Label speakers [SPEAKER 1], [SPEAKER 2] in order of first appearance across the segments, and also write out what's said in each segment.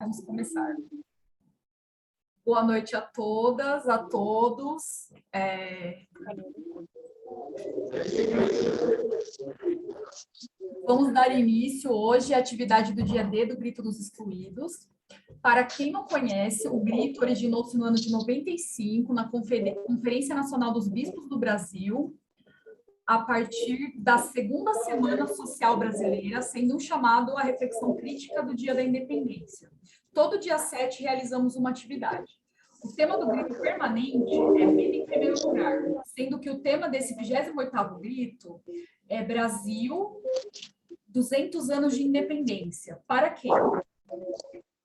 [SPEAKER 1] Vamos começar. Boa noite a todas, a todos. Vamos dar início hoje à atividade do dia D do Grito dos Excluídos. Para quem não conhece, o Grito originou-se no ano de 95, na Conferência Nacional dos Bispos do Brasil, a partir da segunda Semana Social Brasileira, sendo um chamado à reflexão crítica do Dia da Independência. Todo dia 7 realizamos uma atividade. O tema do grito permanente é vida em primeiro lugar, sendo que o tema desse 28º grito é Brasil, 200 anos de independência. Para quê?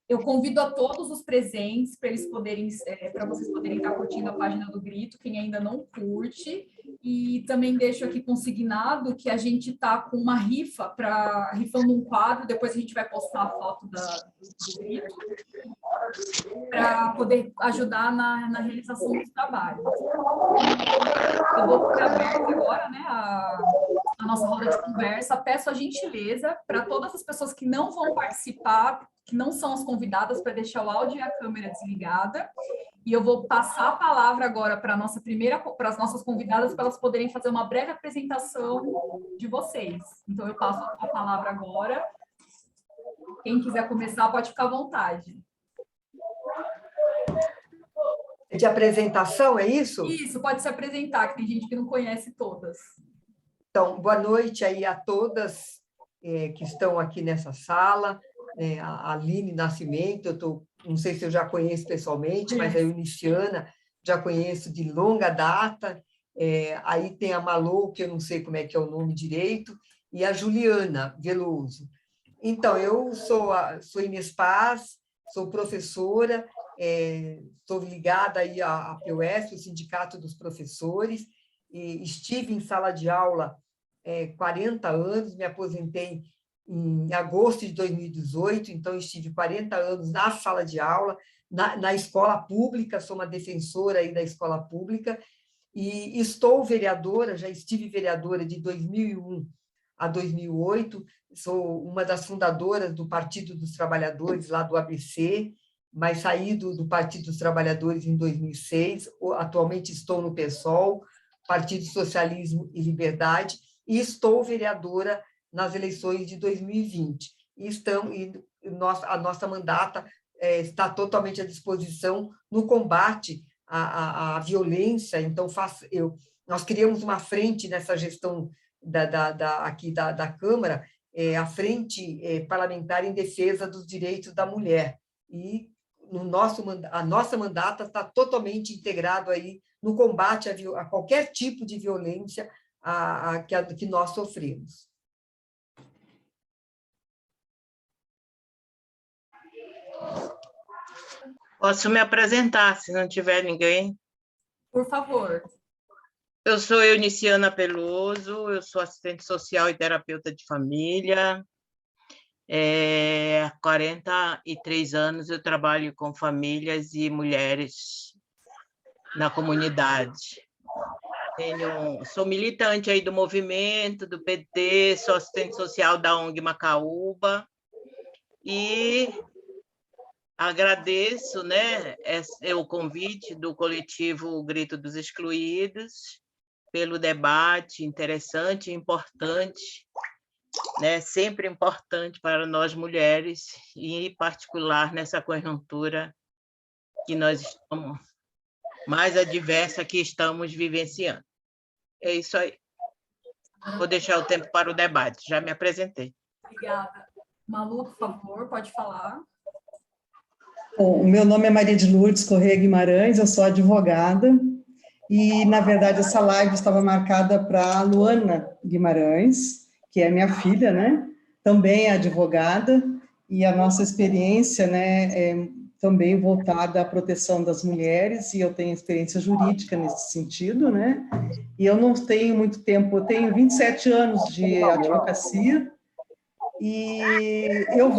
[SPEAKER 1] Eu convido a todos os presentes para eles poderem, para vocês poderem estar curtindo a página do Grito, quem ainda não curte. E também deixo aqui consignado que a gente está com uma rifa, rifando um quadro, depois a gente vai postar a foto do Grito, para poder ajudar na realização dos trabalhos. Eu vou ficar aberta agora, né, a nossa roda de conversa. Peço a gentileza para todas as pessoas que não vão participar, que não são as convidadas, para deixar o áudio e a câmera desligada. E eu vou passar a palavra agora para as nossas convidadas, para elas poderem fazer uma breve apresentação de vocês. Então, eu passo a palavra agora. Quem quiser começar, pode ficar à vontade.
[SPEAKER 2] De apresentação, é isso?
[SPEAKER 1] Isso, pode se apresentar, que tem gente que não conhece todas.
[SPEAKER 2] Então, boa noite aí a todas que estão aqui nessa sala. A Aline Nascimento, não sei se eu já conheço pessoalmente, mas a Euniciana já conheço de longa data. Aí tem a Malou, que eu não sei como é que é o nome direito, e a Juliana Veloso. Então, eu sou Inês Paz, sou professora, estou ligada aí à PUESP, o Sindicato dos Professores, e estive em sala de aula 40 anos, me aposentei em agosto de 2018, então estive 40 anos na sala de aula, na escola pública, sou uma defensora aí da escola pública, e estou vereadora, já estive vereadora de 2001 a 2008, sou uma das fundadoras do Partido dos Trabalhadores, lá do ABC, mas saí do Partido dos Trabalhadores em 2006, atualmente estou no PSOL, Partido Socialismo e Liberdade, e estou vereadora nas eleições de 2020. A nossa mandata está totalmente à disposição no combate à violência. Então, nós criamos uma frente nessa gestão aqui da Câmara, a Frente Parlamentar em Defesa dos Direitos da Mulher. E a nossa mandata está totalmente integrado aí no combate a qualquer tipo de violência que nós sofremos.
[SPEAKER 3] Posso me apresentar, se não tiver ninguém?
[SPEAKER 1] Por favor.
[SPEAKER 3] Eu sou Euniciana Peloso, eu sou assistente social e terapeuta de família. Há 43 anos eu trabalho com famílias e mulheres na comunidade. Sou militante aí do movimento, do PT, sou assistente social da ONG Macaúba e agradeço, né, o convite do coletivo Grito dos Excluídos pelo debate interessante e importante, né, sempre importante para nós mulheres, e em particular nessa conjuntura que nós estamos mais adversa que estamos vivenciando. É isso aí. Vou deixar o tempo para o debate, já me apresentei.
[SPEAKER 1] Obrigada. Malu, por favor, pode falar.
[SPEAKER 4] Bom, o meu nome é Maria de Lourdes Corrêa Guimarães, eu sou advogada, e, na verdade, essa live estava marcada para a Luana Guimarães, que é minha filha, né? Também é advogada, e a nossa experiência, né, é também voltada à proteção das mulheres, e eu tenho experiência jurídica nesse sentido, né? E eu não tenho muito tempo, eu tenho 27 anos de advocacia, e eu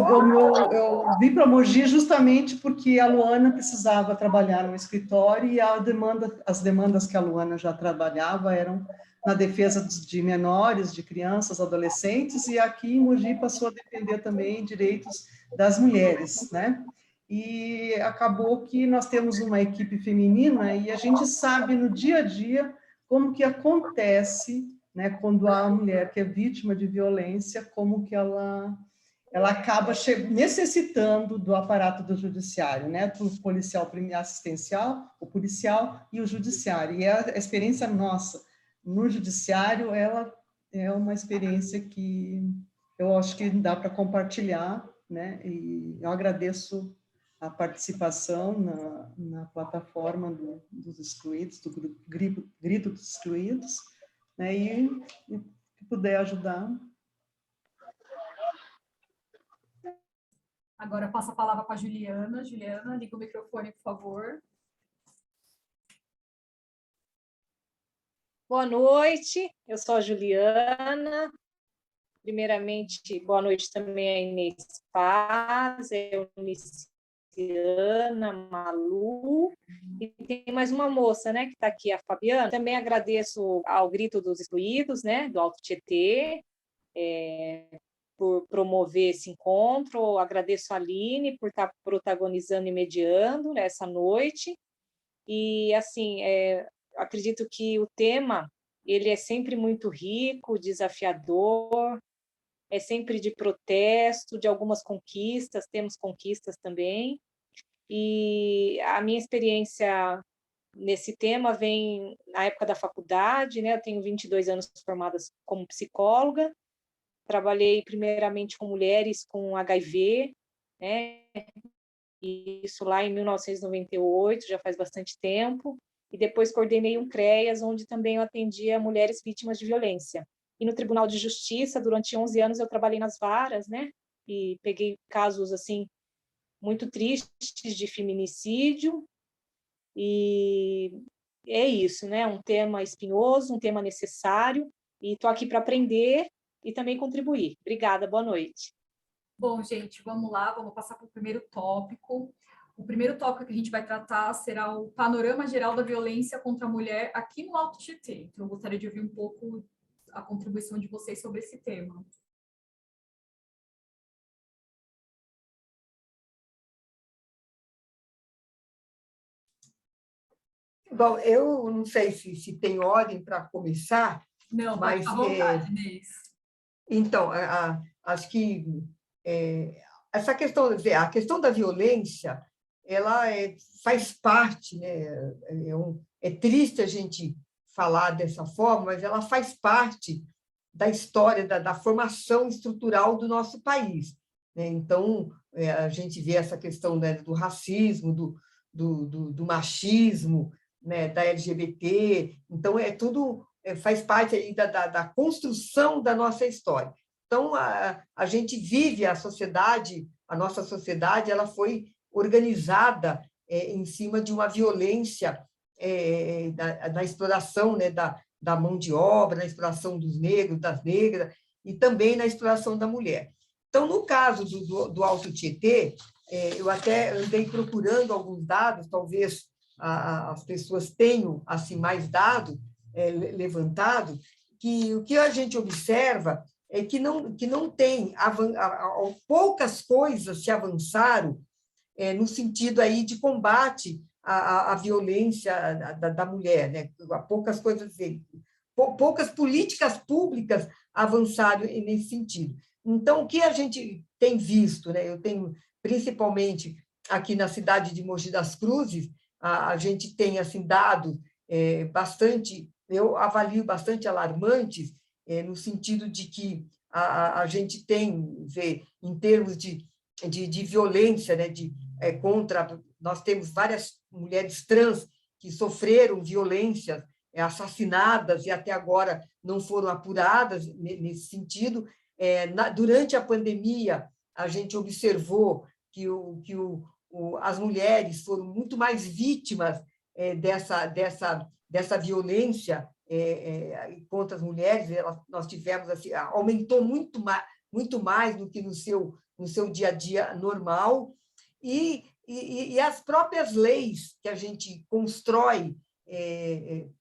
[SPEAKER 4] vim para Mogi justamente porque a Luana precisava trabalhar no escritório, e as demandas que a Luana já trabalhava eram na defesa de menores, de crianças, adolescentes, e aqui em Mogi passou a defender também direitos das mulheres, né? e acabou que nós temos uma equipe feminina e a gente sabe no dia a dia como que acontece, né, quando a mulher que é vítima de violência, como que ela acaba necessitando do aparato do judiciário, né, do policial assistencial, o policial e o judiciário. E a experiência nossa no judiciário, ela é uma experiência que eu acho que dá para compartilhar, né, e eu agradeço a participação na plataforma dos excluídos, do Grito dos Excluídos, né, e se puder ajudar.
[SPEAKER 1] Agora eu passo a palavra para a Juliana. Juliana, liga o microfone, por favor.
[SPEAKER 5] Boa noite, eu sou a Juliana. Primeiramente, boa noite também a Inês Paz, a Euniciana, Malu, e tem mais uma moça, né, que está aqui, a Fabiana. Também agradeço ao Grito dos Excluídos, né, do Alto Tietê, por promover esse encontro. Agradeço a Aline por estar protagonizando e mediando essa noite. E, assim, acredito que o tema ele é sempre muito rico, desafiador, é sempre de protesto, de algumas conquistas, temos conquistas também. E a minha experiência nesse tema vem na época da faculdade, né? Eu tenho 22 anos formada como psicóloga, trabalhei primeiramente com mulheres com HIV, né? Isso lá em 1998, já faz bastante tempo, e depois coordenei um CREAS, onde também eu atendia mulheres vítimas de violência. E no Tribunal de Justiça, durante 11 anos, eu trabalhei nas varas, né? E peguei casos, assim, muito tristes de feminicídio, e é isso, né? Um tema espinhoso, um tema necessário, e estou aqui para aprender e também contribuir. Obrigada, boa noite.
[SPEAKER 1] Bom, gente, vamos lá, vamos passar para o primeiro tópico. O primeiro tópico que a gente vai tratar será o panorama geral da violência contra a mulher aqui no Alto Tietê. Então, eu gostaria de ouvir um pouco a contribuição de vocês sobre esse tema.
[SPEAKER 2] Bom, eu não sei se tem ordem para começar.
[SPEAKER 1] Não,
[SPEAKER 2] mas
[SPEAKER 1] à vontade, Inês.
[SPEAKER 2] Então, acho que essa questão, a questão da violência, ela faz parte, né? É triste a gente falar dessa forma, mas ela faz parte da história, da formação estrutural do nosso país, né? Então, a gente vê essa questão, né, do racismo, do machismo, né, da LGBT, então tudo faz parte aí da construção da nossa história. Então, a gente vive a nossa sociedade, ela foi organizada em cima de uma violência da exploração, né, da mão de obra, na exploração dos negros, das negras, e também na exploração da mulher. Então, no caso do Alto Tietê, eu até andei procurando alguns dados, talvez as pessoas tenham assim mais dados levantado, que o que a gente observa é que não tem, poucas coisas se avançaram no sentido aí de combate à violência da mulher, né? Poucas coisas, poucas políticas públicas avançaram nesse sentido. Então, o que a gente tem visto, né? Eu tenho, principalmente aqui na cidade de Mogi das Cruzes, a gente tem assim, dados bastante, eu avalio bastante alarmantes, no sentido de que a gente tem, em termos de violência, né, nós temos várias mulheres trans que sofreram violências, assassinadas e até agora não foram apuradas nesse sentido. Durante a pandemia, a gente observou que as mulheres foram muito mais vítimas dessa violência contra as mulheres. Nós tivemos assim, aumentou muito mais do que no seu dia a dia normal, e as próprias leis que a gente constrói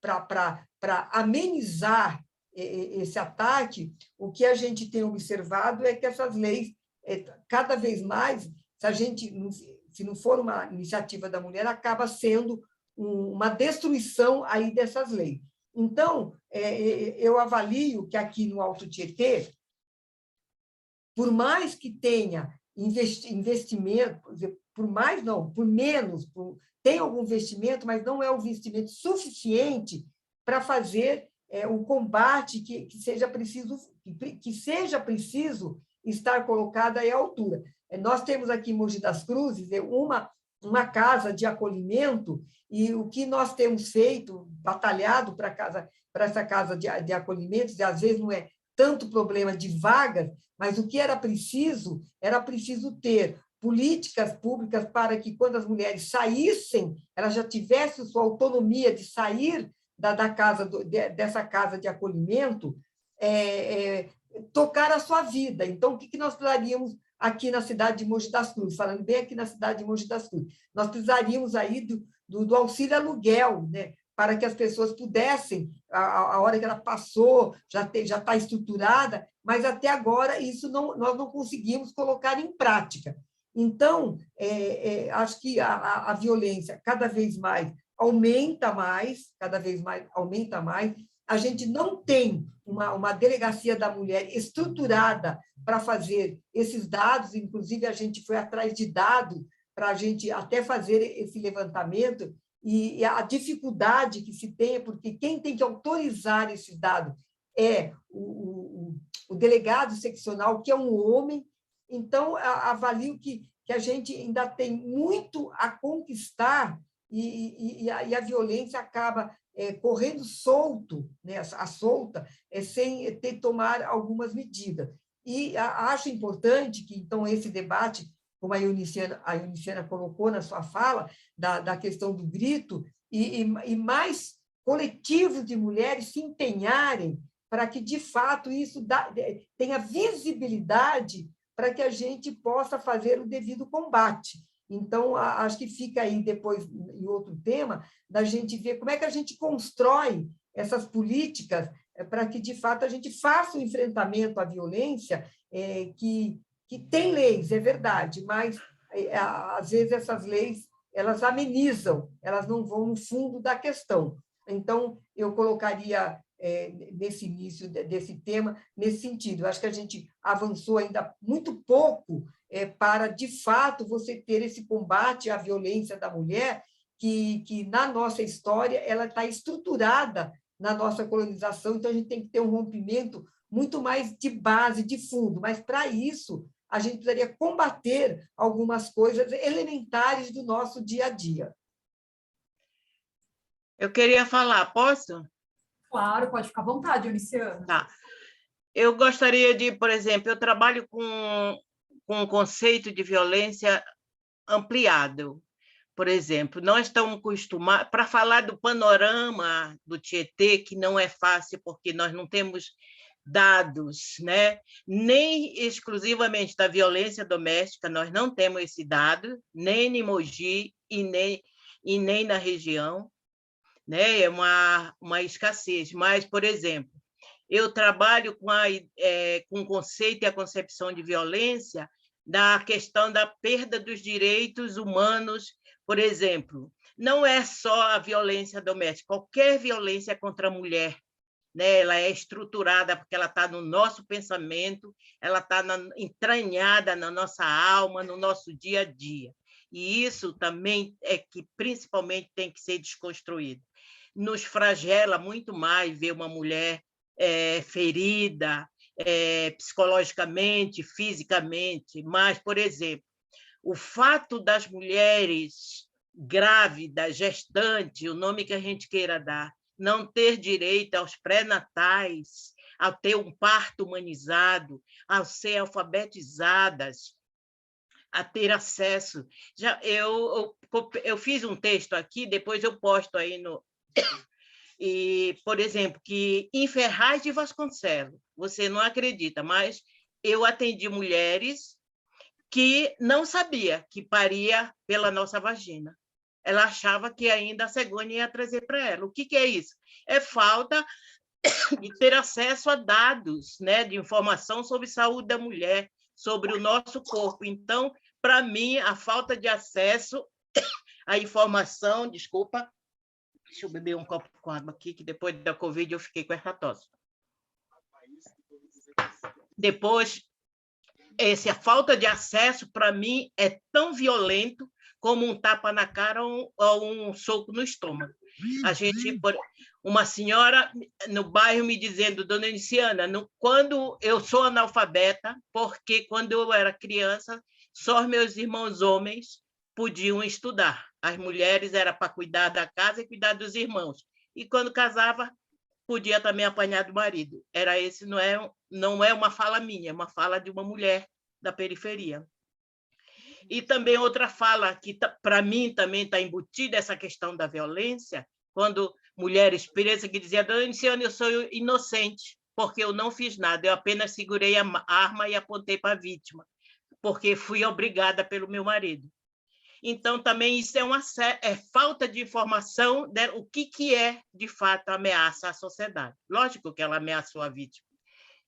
[SPEAKER 2] para amenizar esse ataque, o que a gente tem observado é que essas leis, cada vez mais, se a gente se não for uma iniciativa da mulher, acaba sendo uma destruição aí dessas leis. Então, eu avalio que aqui no Alto Tietê, por mais que tenha investimento, por mais não, por menos, tem algum investimento, mas não é um investimento suficiente para fazer o combate que seja preciso estar colocado aí à altura. Nós temos aqui em Mogi das Cruzes uma casa de acolhimento, e o que nós temos feito, batalhado para essa casa de acolhimento, e às vezes não é tanto problema de vagas, mas o que era preciso ter políticas públicas para que, quando as mulheres saíssem, elas já tivessem sua autonomia de sair dessa casa de acolhimento, tocar a sua vida. Então, o que nós precisaríamos aqui na cidade de Mogi das Cruzes? Falando bem aqui na cidade de Mogi das Cruzes, nós precisaríamos aí do auxílio aluguel, né? Para que as pessoas pudessem, a hora que ela passou, já está estruturada, mas até agora nós não conseguimos colocar em prática. Então, acho que a violência cada vez mais aumenta mais, a gente não tem uma delegacia da mulher estruturada para fazer esses dados, inclusive a gente foi atrás de dados para a gente até fazer esse levantamento, e a dificuldade que se tem, porque quem tem que autorizar esses dados é o delegado seccional, que é um homem. Então, avalio que a gente ainda tem muito a conquistar, e a violência acaba correndo solto, né, solta, sem ter que tomar algumas medidas. E acho importante que, então, esse debate, como a Euniciana colocou na sua fala, da questão do grito, e mais coletivos de mulheres se empenharem para que, de fato, isso tenha visibilidade para que a gente possa fazer o devido combate. Então, acho que fica aí depois, em outro tema, da gente ver como é que a gente constrói essas políticas para que, de fato, a gente faça o enfrentamento à violência, que tem leis, é verdade, mas, às vezes, essas leis elas amenizam, elas não vão no fundo da questão. Então, eu colocaria nesse início desse tema, nesse sentido. Eu acho que a gente avançou ainda muito pouco para, de fato, você ter esse combate à violência da mulher, que na nossa história ela está estruturada na nossa colonização, então a gente tem que ter um rompimento muito mais de base, de fundo, mas, para isso, a gente precisaria combater algumas coisas elementares do nosso dia a dia.
[SPEAKER 3] Eu queria falar, posso?
[SPEAKER 1] Claro, pode ficar à vontade, Euniciana.
[SPEAKER 3] Tá. Eu gostaria de, por exemplo, eu trabalho com um conceito de violência ampliado. Por exemplo, nós estamos acostumados, para falar do panorama do Tietê, que não é fácil, porque nós não temos dados, né? Nem exclusivamente da violência doméstica, nós não temos esse dado, nem em Mogi e nem na região, né? É uma escassez. Mas, por exemplo, eu trabalho com o conceito e a concepção de violência da questão da perda dos direitos humanos. Por exemplo, não é só a violência doméstica, qualquer violência contra a mulher, né? Ela é estruturada porque ela está no nosso pensamento, ela está entranhada na nossa alma, no nosso dia a dia. E isso também é que, principalmente, tem que ser desconstruído. Nos flagela muito mais ver uma mulher ferida, psicologicamente, fisicamente, mas, por exemplo, o fato das mulheres grávidas, gestantes, o nome que a gente queira dar, não ter direito aos pré-natais, a ter um parto humanizado, a ser alfabetizadas, a ter acesso. Eu fiz um texto aqui, depois eu posto aí no... E, por exemplo, que em Ferraz de Vasconcelos, você não acredita, mas eu atendi mulheres que não sabia que paria pela nossa vagina. Ela achava que ainda a cegonha ia trazer para ela. O que é isso? É falta de ter acesso a dados, né, de informação sobre saúde da mulher, sobre o nosso corpo. Então, para mim, a falta de acesso à informação, desculpa, deixa eu beber um copo com água aqui, que depois da Covid eu fiquei com essa tosse. Depois, a falta de acesso, para mim, é tão violento como um tapa na cara ou um soco no estômago. Uma senhora no bairro me dizendo, dona Iniciana, quando eu sou analfabeta, porque quando eu era criança, só meus irmãos homens podiam estudar. As mulheres eram para cuidar da casa e cuidar dos irmãos. E quando casava, podia também apanhar do marido. Não é uma fala minha, é uma fala de uma mulher da periferia. E também outra fala que, para mim, também está embutida essa questão da violência, quando mulheres presas que diziam, dona Iniciana, eu sou inocente, porque eu não fiz nada, eu apenas segurei a arma e apontei para a vítima, porque fui obrigada pelo meu marido. Então, também isso é falta de informação o que é, de fato, ameaça à sociedade. Lógico que ela ameaçou a vítima,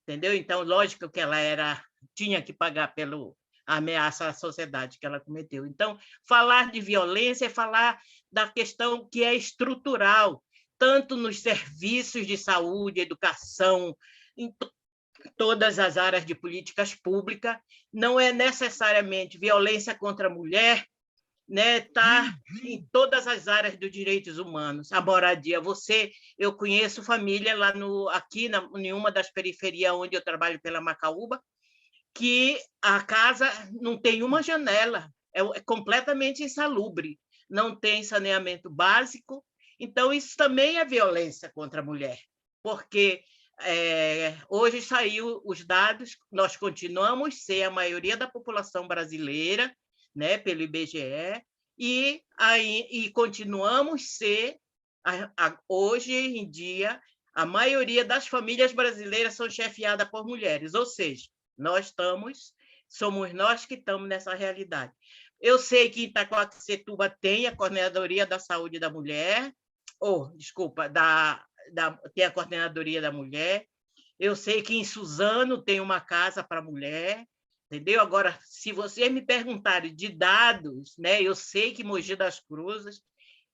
[SPEAKER 3] entendeu? Então, lógico que ela tinha que pagar pela ameaça à sociedade que ela cometeu. Então, falar de violência é falar da questão que é estrutural, tanto nos serviços de saúde, educação, em todas as áreas de políticas públicas, não é necessariamente violência contra a mulher, né, tá em todas as áreas dos direitos humanos. A moradia, eu conheço família lá aqui em uma das periferias onde eu trabalho pela Macaúba, que a casa não tem uma janela, é completamente insalubre, não tem saneamento básico. Então, isso também é violência contra a mulher, porque hoje saiu os dados, nós continuamos a ser a maioria da população brasileira, né, pelo IBGE, e continuamos a ser, hoje em dia, a maioria das famílias brasileiras são chefiadas por mulheres, ou seja, somos nós que estamos nessa realidade. Eu sei que em Itacoaxetuba tem a Coordenadoria da Saúde da Mulher, tem a Coordenadoria da Mulher, eu sei que em Suzano tem uma casa para mulher, entendeu? Agora, se vocês me perguntarem de dados, né, eu sei que Mogi das Cruzes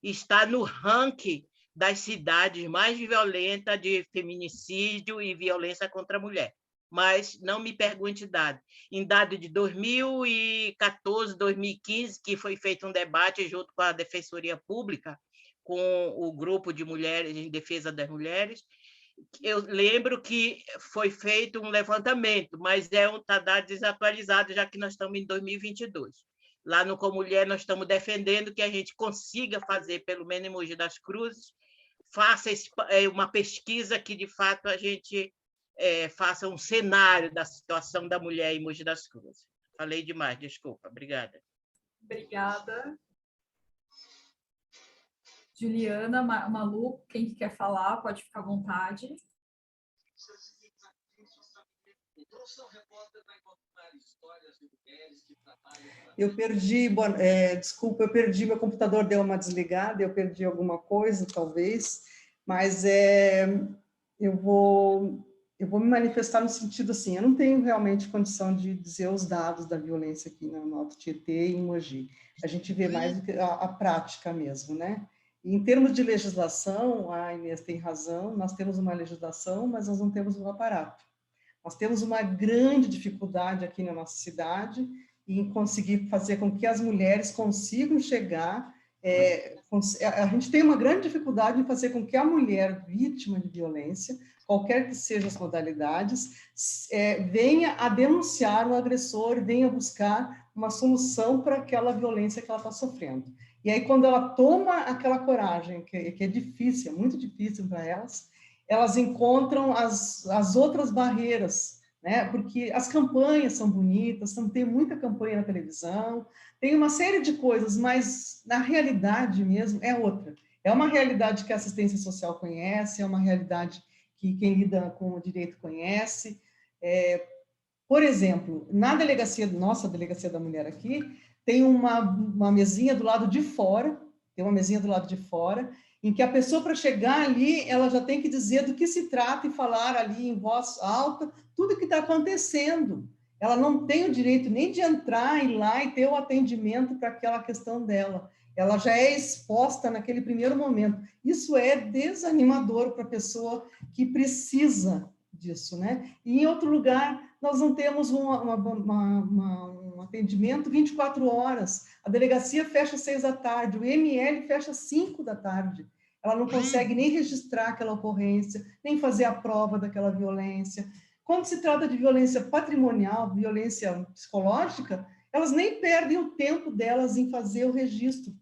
[SPEAKER 3] está no ranking das cidades mais violentas de feminicídio e violência contra a mulher, mas não me pergunte dado. Em dado de 2014, 2015, que foi feito um debate junto com a Defensoria Pública, com o grupo de mulheres em defesa das mulheres, eu lembro que foi feito um levantamento, mas está dado desatualizado, já que nós estamos em 2022. Lá no Comulher, nós estamos defendendo que a gente consiga fazer, pelo menos em Mogi das Cruzes, faça uma pesquisa que, de fato, a gente faça um cenário da situação da mulher em Mogi das Cruzes. Falei demais, desculpa. Obrigada.
[SPEAKER 1] Obrigada. Juliana, Malu, quem quer falar, pode ficar à vontade.
[SPEAKER 4] Eu perdi, desculpa, eu perdi, meu computador deu uma desligada, eu perdi alguma coisa, talvez, mas eu vou me manifestar no sentido assim, eu não tenho realmente condição de dizer os dados da violência aqui no Alto Tietê e em Mogi. A gente vê mais a prática mesmo, né? E em termos de legislação, a Inês tem razão, nós temos uma legislação, mas nós não temos um aparato. Nós temos uma grande dificuldade aqui na nossa cidade em conseguir fazer com que as mulheres consigam chegar. A gente tem uma grande dificuldade em fazer com que a mulher vítima de violência, qualquer que sejam as modalidades, venha a denunciar o agressor, venha buscar uma solução para aquela violência que ela está sofrendo. E aí, quando ela toma aquela coragem, que é difícil, é muito difícil para elas encontram as outras barreiras, né? Porque as campanhas são bonitas, tem muita campanha na televisão, tem uma série de coisas, mas na realidade mesmo é outra. É uma realidade que a assistência social conhece, é uma realidade que quem lida com o direito conhece. Por exemplo, na nossa Delegacia da Mulher aqui, tem uma mesinha do lado de fora, em que a pessoa, para chegar ali, ela já tem que dizer do que se trata e falar ali em voz alta tudo o que está acontecendo. ela não tem o direito nem de entrar e ir lá e ter o atendimento para aquela questão dela. Ela já é exposta naquele primeiro momento. Isso é desanimador para a pessoa que precisa disso, né? E em outro lugar, nós não temos um atendimento 24 horas. A delegacia fecha às 6 da tarde, o ML fecha às 5 da tarde. Ela não consegue nem registrar aquela ocorrência, nem fazer a prova daquela violência. Quando se trata de violência patrimonial, violência psicológica, elas nem perdem o tempo delas em fazer o registro,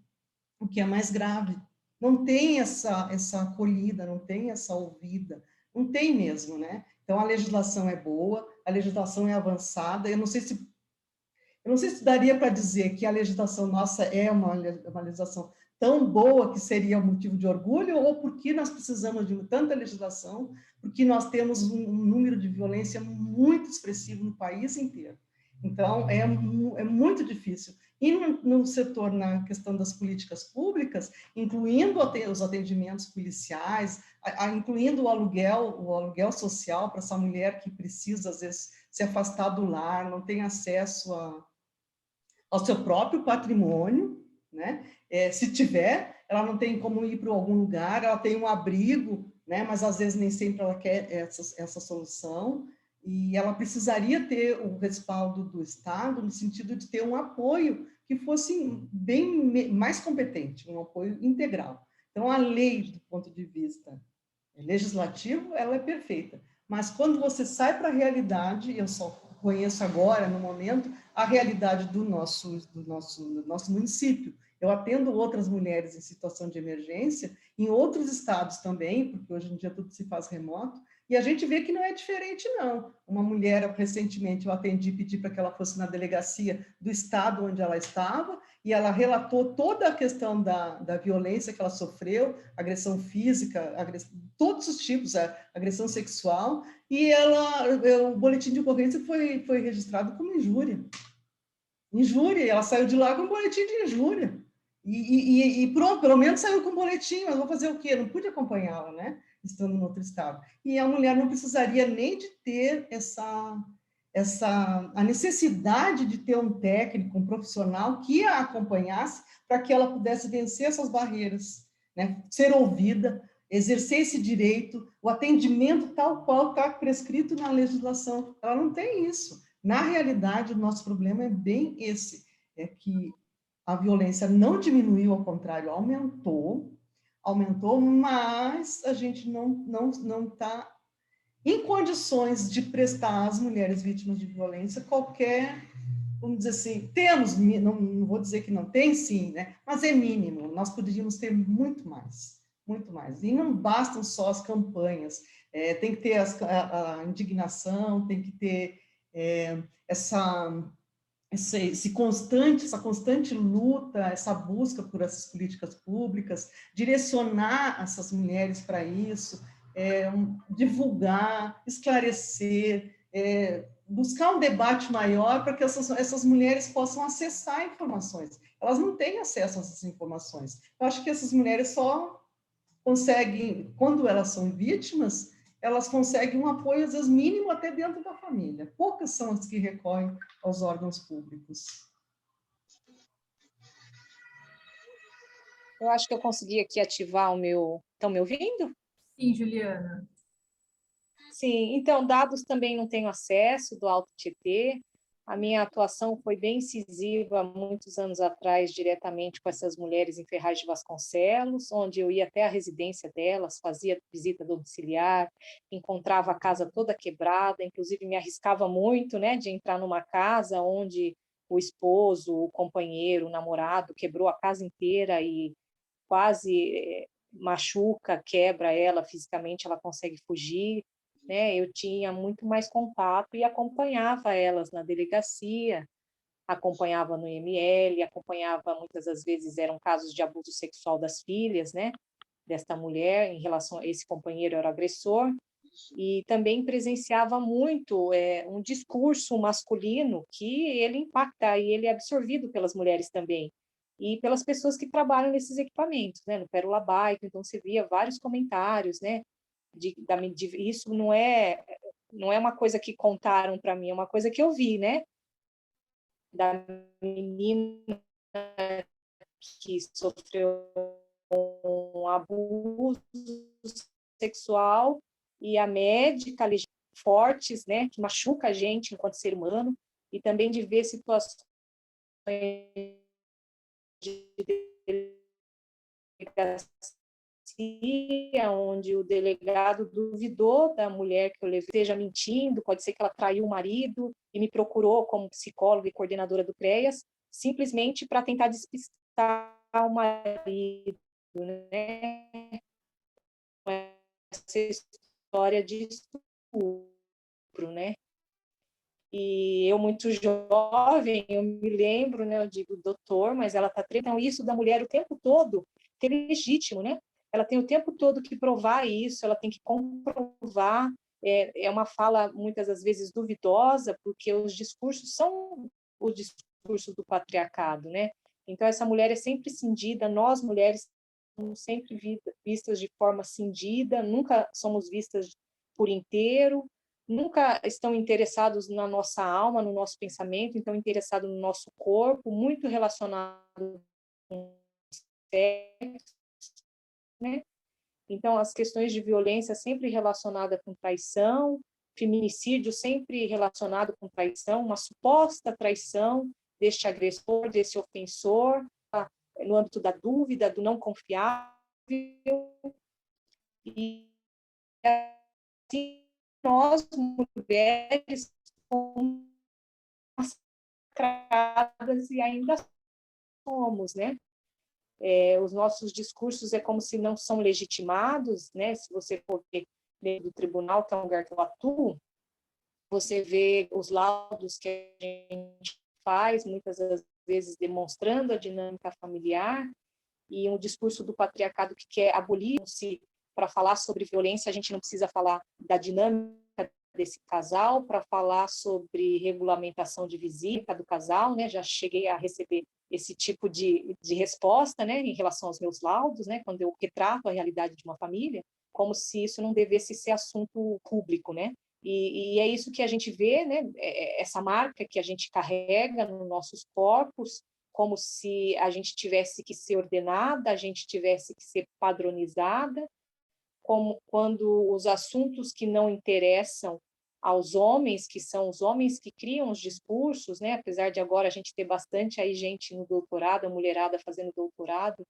[SPEAKER 4] o que é mais grave. Não tem essa acolhida, não tem essa ouvida, não tem mesmo, né? Então, a legislação é boa, a legislação é avançada, eu não sei se daria para dizer que a legislação nossa é uma legislação tão boa que seria um motivo de orgulho, ou porque nós precisamos de tanta legislação, porque nós temos um número de violência muito expressivo no país inteiro. Então, é muito difícil. E no setor, na questão das políticas públicas, incluindo os atendimentos policiais, incluindo o aluguel social para essa mulher que precisa, às vezes, se afastar do lar, não tem acesso ao seu próprio patrimônio, né? Se tiver, ela não tem como ir para algum lugar, ela tem um abrigo, né? Mas às vezes nem sempre ela quer essa solução, e ela precisaria ter o respaldo do Estado no sentido de ter um apoio que fosse bem mais competente, um apoio integral. Então, a lei, do ponto de vista legislativo, ela é perfeita, mas quando você sai para a realidade, eu só conheço agora, no momento, a realidade do nosso município. Eu atendo outras mulheres em situação de emergência, em outros estados também, porque hoje em dia tudo se faz remoto, e a gente vê que não é diferente, não. Uma mulher, recentemente, eu atendi, pedi para que ela fosse na delegacia do estado onde ela estava, e ela relatou toda a questão da violência que ela sofreu, agressão física, todos os tipos, agressão sexual, e o boletim de ocorrência foi registrado como injúria. Injúria, ela saiu de lá com um boletim de injúria. E pronto, pelo menos saiu com um boletim, mas vou fazer o quê? Não pude acompanhá-la, né? Estando em outro estado. E a mulher não precisaria nem de ter a necessidade de ter um técnico, um profissional que a acompanhasse para que ela pudesse vencer essas barreiras, né? Ser ouvida, exercer esse direito, o atendimento tal qual está prescrito na legislação. Ela não tem isso. Na realidade, o nosso problema é bem esse, é que a violência não diminuiu, ao contrário, aumentou, mas a gente não está em condições de prestar às mulheres vítimas de violência qualquer, vamos dizer assim, temos, não vou dizer que não tem, sim, né? Mas é mínimo, nós poderíamos ter muito mais. E não bastam só as campanhas, tem que ter a indignação, tem que ter essa constante luta, essa busca por essas políticas públicas, direcionar essas mulheres para isso, divulgar, esclarecer, buscar um debate maior para que essas mulheres possam acessar informações. Elas não têm acesso a essas informações. Eu acho que essas mulheres só conseguem, quando elas são vítimas, elas conseguem um apoio, às vezes, mínimo até dentro da família. Poucas são as que recorrem aos órgãos públicos.
[SPEAKER 5] Eu acho que eu consegui aqui ativar o meu... Estão me ouvindo?
[SPEAKER 1] Sim, Juliana.
[SPEAKER 5] Sim, então, dados também não tenho acesso do Alto Tietê. A minha atuação foi bem incisiva, muitos anos atrás, diretamente com essas mulheres em Ferraz de Vasconcelos, onde eu ia até a residência delas, fazia visita domiciliar, encontrava a casa toda quebrada, inclusive me arriscava muito, né, de entrar numa casa onde o esposo, o companheiro, o namorado quebrou a casa inteira e quase machuca, quebra ela fisicamente, ela consegue fugir, né? Eu tinha muito mais contato e acompanhava elas na delegacia, acompanhava no IML, acompanhava, muitas das vezes eram casos de abuso sexual das filhas, né? Desta mulher, em relação a esse companheiro era o agressor, e também presenciava muito um discurso masculino que ele impacta e ele é absorvido pelas mulheres também, e pelas pessoas que trabalham nesses equipamentos, né? No Pérola Bike, então você via vários comentários, né? Isso não é uma coisa que contaram para mim, é uma coisa que eu vi, né? Da menina que sofreu um abuso sexual e a médica fortes, né, que machuca a gente enquanto ser humano, e também de ver situações de delegacia, onde o delegado duvidou da mulher que eu levei, esteja mentindo, pode ser que ela traiu o marido e me procurou como psicóloga e coordenadora do CREAS, simplesmente para tentar despistar o marido, né? Essa história de estupro, né? E eu muito jovem, eu me lembro, né? Eu digo, doutor, mas ela está tratando isso da mulher o tempo todo, que é legítimo, né? Ela tem o tempo todo que provar isso, ela tem que comprovar. É uma fala, muitas das vezes, duvidosa, porque os discursos são os discursos do patriarcado, né? Então, essa mulher é sempre cindida, nós, mulheres, somos sempre vistas de forma cindida, nunca somos vistas por inteiro, nunca estão interessados na nossa alma, no nosso pensamento, então interessados no nosso corpo, muito relacionado com sexo, né? Então, as questões de violência sempre relacionada com traição, feminicídio sempre relacionado com traição, uma suposta traição deste agressor, desse ofensor, no âmbito da dúvida, do não confiável, e assim, nós, mulheres, somos massacradas e ainda somos, né? Os nossos discursos é como se não são legitimados, né? Se você for ver dentro do tribunal, que é um lugar que eu atuo, você vê os laudos que a gente faz, muitas das vezes demonstrando a dinâmica familiar, e um discurso do patriarcado que quer abolir-se. Para falar sobre violência, a gente não precisa falar da dinâmica desse casal, para falar sobre regulamentação de visita do casal, né? Já cheguei a receber esse tipo de resposta, né, em relação aos meus laudos, né, quando eu retrato a realidade de uma família, como se isso não devesse ser assunto público, né? E é isso que a gente vê, né? Essa marca que a gente carrega nos nossos corpos, como se a gente tivesse que ser ordenada, a gente tivesse que ser padronizada, como quando os assuntos que não interessam aos homens, que são os homens que criam os discursos, né? Apesar de agora a gente ter bastante aí gente no doutorado, a mulherada fazendo doutorado,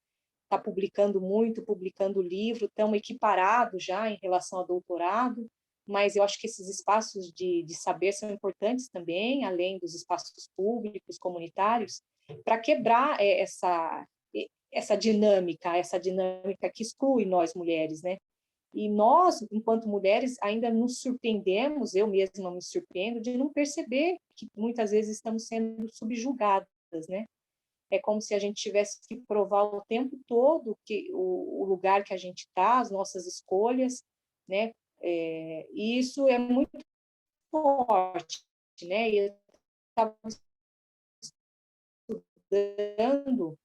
[SPEAKER 5] está publicando muito, publicando livro, estão equiparados já em relação ao doutorado, mas eu acho que esses espaços de saber são importantes também, além dos espaços públicos, comunitários, para quebrar essa dinâmica que exclui nós mulheres, né? E nós, enquanto mulheres, ainda nos surpreendemos, eu mesma me surpreendo, de não perceber que muitas vezes estamos sendo subjugadas, né? É como se a gente tivesse que provar o tempo todo que o lugar que a gente está, as nossas escolhas, né? E isso é muito forte, né? E eu estava estudando,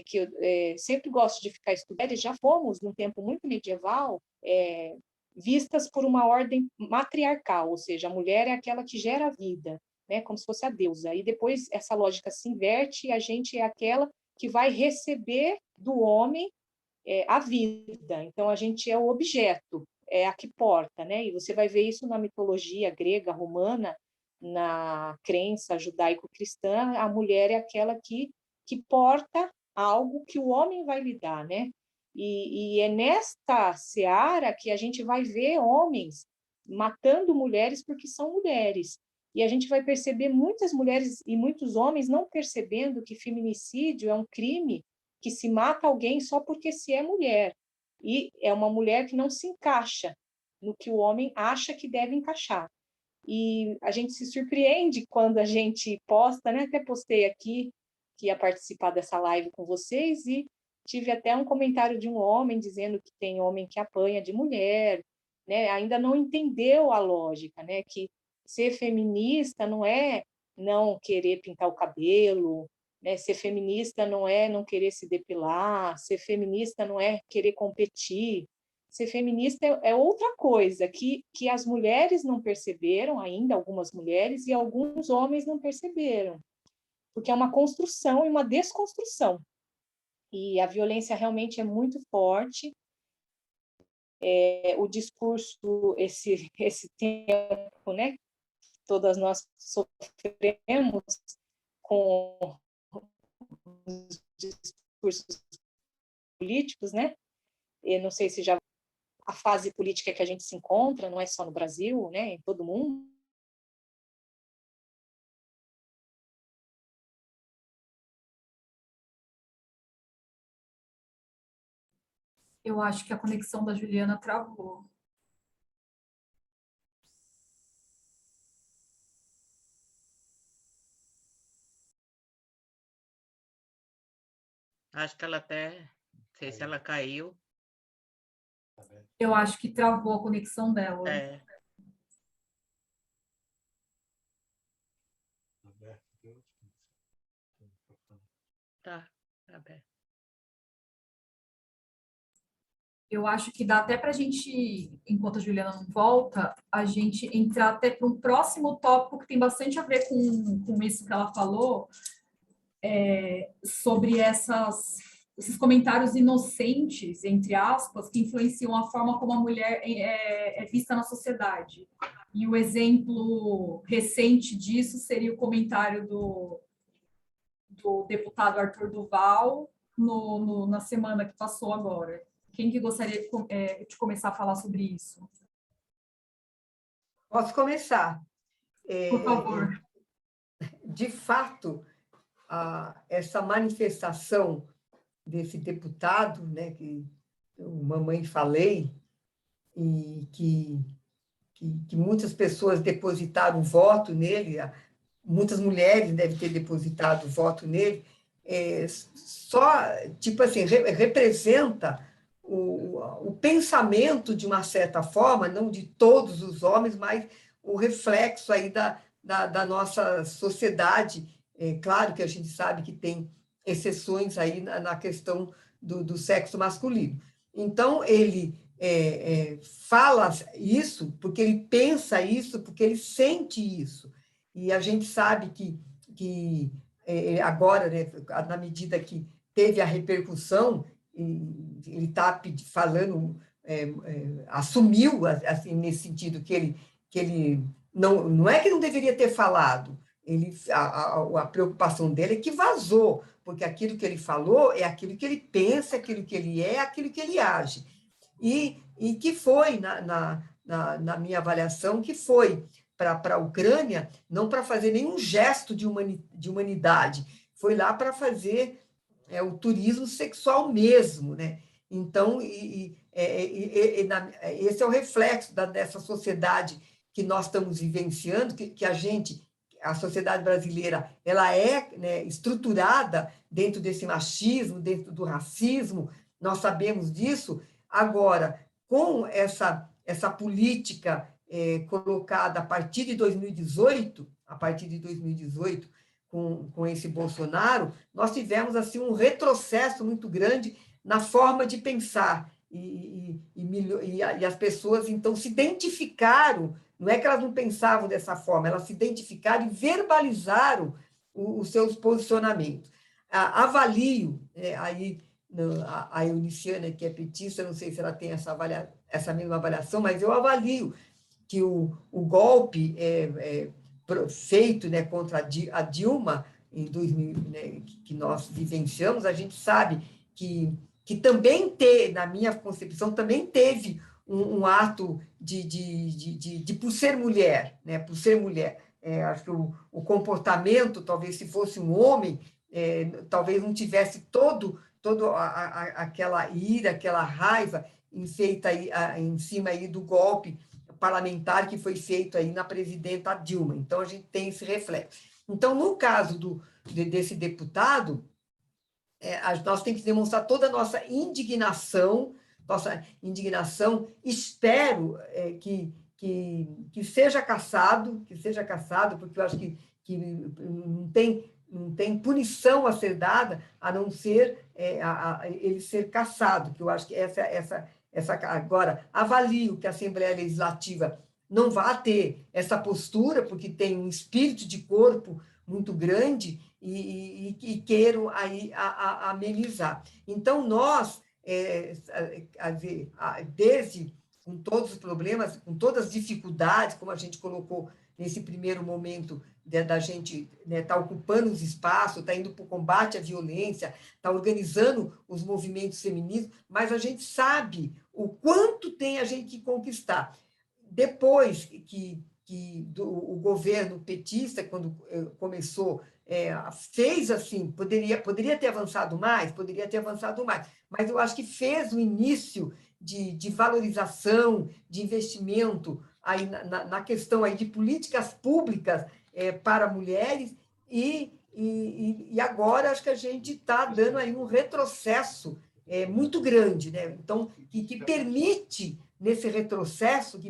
[SPEAKER 5] que eu sempre gosto de ficar estudando, já fomos, num tempo muito medieval, vistas por uma ordem matriarcal, ou seja, a mulher é aquela que gera a vida, né, como se fosse a deusa. E depois essa lógica se inverte e a gente é aquela que vai receber do homem a vida. Então, a gente é o objeto, é a que porta, né? E você vai ver isso na mitologia grega, romana, na crença judaico-cristã, a mulher é aquela que porta algo que o homem vai lhe dar, né? E é nesta seara que a gente vai ver homens matando mulheres porque são mulheres. E a gente vai perceber muitas mulheres e muitos homens não percebendo que feminicídio é um crime que se mata alguém só porque se é mulher. E é uma mulher que não se encaixa no que o homem acha que deve encaixar. E a gente se surpreende quando a gente posta, né? Até postei aqui que ia participar dessa live com vocês e tive até um comentário de um homem dizendo que tem homem que apanha de mulher, né? Ainda não entendeu a lógica, né? Que ser feminista não é não querer pintar o cabelo, né? Ser feminista não é não querer se depilar, ser feminista não é querer competir, ser feminista é outra coisa, que as mulheres não perceberam ainda, algumas mulheres, e alguns homens não perceberam, porque é uma construção e uma desconstrução. E a violência realmente é muito forte. O discurso, esse tempo, né, todas nós sofremos com os discursos políticos, né? Eu não sei se já a fase política que a gente se encontra, não é só no Brasil, né, em todo mundo.
[SPEAKER 1] Eu acho que a conexão da Juliana travou.
[SPEAKER 3] Acho que ela até, não sei se ela caiu.
[SPEAKER 1] Eu acho que travou a conexão dela.
[SPEAKER 3] É. Tá, tá bem.
[SPEAKER 1] Eu acho que dá até para a gente, enquanto a Juliana não volta, a gente entrar até para um próximo tópico que tem bastante a ver com isso que ela falou, sobre esses comentários inocentes, entre aspas, que influenciam a forma como a mulher é vista na sociedade. E o exemplo recente disso seria o comentário do deputado Arthur Duval na semana que passou agora. Quem que gostaria de começar a falar sobre isso?
[SPEAKER 2] Posso começar?
[SPEAKER 1] Por favor.
[SPEAKER 2] De fato, essa manifestação desse deputado, né, que Mamãe Falei, e que muitas pessoas depositaram voto nele, muitas mulheres devem ter depositado voto nele, só, tipo assim, representa o pensamento, de uma certa forma, não de todos os homens, mas o reflexo aí da nossa sociedade. Claro que a gente sabe que tem exceções aí na questão do sexo masculino. Então, ele fala isso porque ele pensa isso, porque ele sente isso. E a gente sabe que agora, né, na medida que teve a repercussão, ele está falando, assumiu, assim, nesse sentido, que ele não é que não deveria ter falado, a preocupação dele é que vazou, porque aquilo que ele falou é aquilo que ele pensa, aquilo que ele é, aquilo que ele age. E que foi, na minha avaliação, que foi para a Ucrânia, não para fazer nenhum gesto de humanidade, foi lá para fazer o turismo sexual mesmo, né? Então, esse é o reflexo dessa sociedade que nós estamos vivenciando, que a sociedade brasileira, ela é, né, estruturada dentro desse machismo, dentro do racismo, nós sabemos disso. Agora, com essa política colocada a partir de 2018, com esse Bolsonaro, nós tivemos assim um retrocesso muito grande na forma de pensar, e as pessoas, então, se identificaram, não é que elas não pensavam dessa forma, elas se identificaram e verbalizaram os seus posicionamentos. Avalio, aí, a Euniciana, que é petista, não sei se ela tem essa mesma avaliação, mas eu avalio que o golpe feito, né, contra a Dilma, em 2000, né, que nós vivenciamos, a gente sabe que também na minha concepção, também teve um ato de por ser mulher, né, por ser mulher. Acho que o comportamento, talvez se fosse um homem, talvez não tivesse toda aquela ira, aquela raiva feita aí, em cima aí do golpe parlamentar que foi feito aí na presidenta Dilma. Então, a gente tem esse reflexo. Então, no caso desse deputado, nós temos que demonstrar toda a nossa indignação, espero que seja cassado, porque eu acho que não tem punição a ser dada, a não ser ele ser cassado, que eu acho que essa Agora, avalio que a Assembleia Legislativa não vai ter essa postura, porque tem um espírito de corpo muito grande e queiram aí amenizar. Então, nós, desde com todos os problemas, com todas as dificuldades, como a gente colocou nesse primeiro momento da gente tá ocupando os espaços, está indo para o combate à violência, está organizando os movimentos femininos, mas a gente sabe o quanto tem a gente que conquistar. Depois que o governo petista, quando começou, fez assim, poderia ter avançado mais, mas eu acho que fez o início de valorização, de investimento aí na questão aí de políticas públicas para mulheres, e agora acho que a gente está dando aí um retrocesso muito grande, né? Então, que permite nesse retrocesso,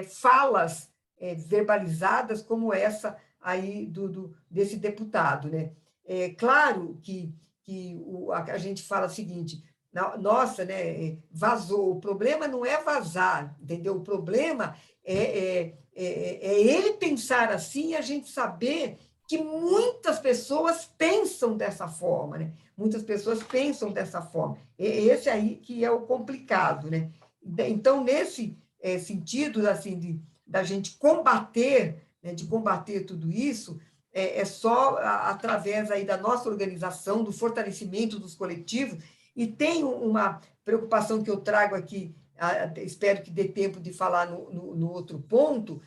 [SPEAKER 2] falas verbalizadas como essa aí desse deputado, né? Claro que a gente fala o seguinte: nossa, né, vazou. O problema não é vazar, entendeu? O problema é ele pensar assim e a gente saber que muitas pessoas pensam dessa forma, né? Muitas pessoas pensam dessa forma. Esse aí que é o complicado, né? Então, nesse sentido, assim, da gente combater, né, de combater tudo isso, só através aí da nossa organização, do fortalecimento dos coletivos. E tem uma preocupação que eu trago aqui, espero que dê tempo de falar no outro ponto,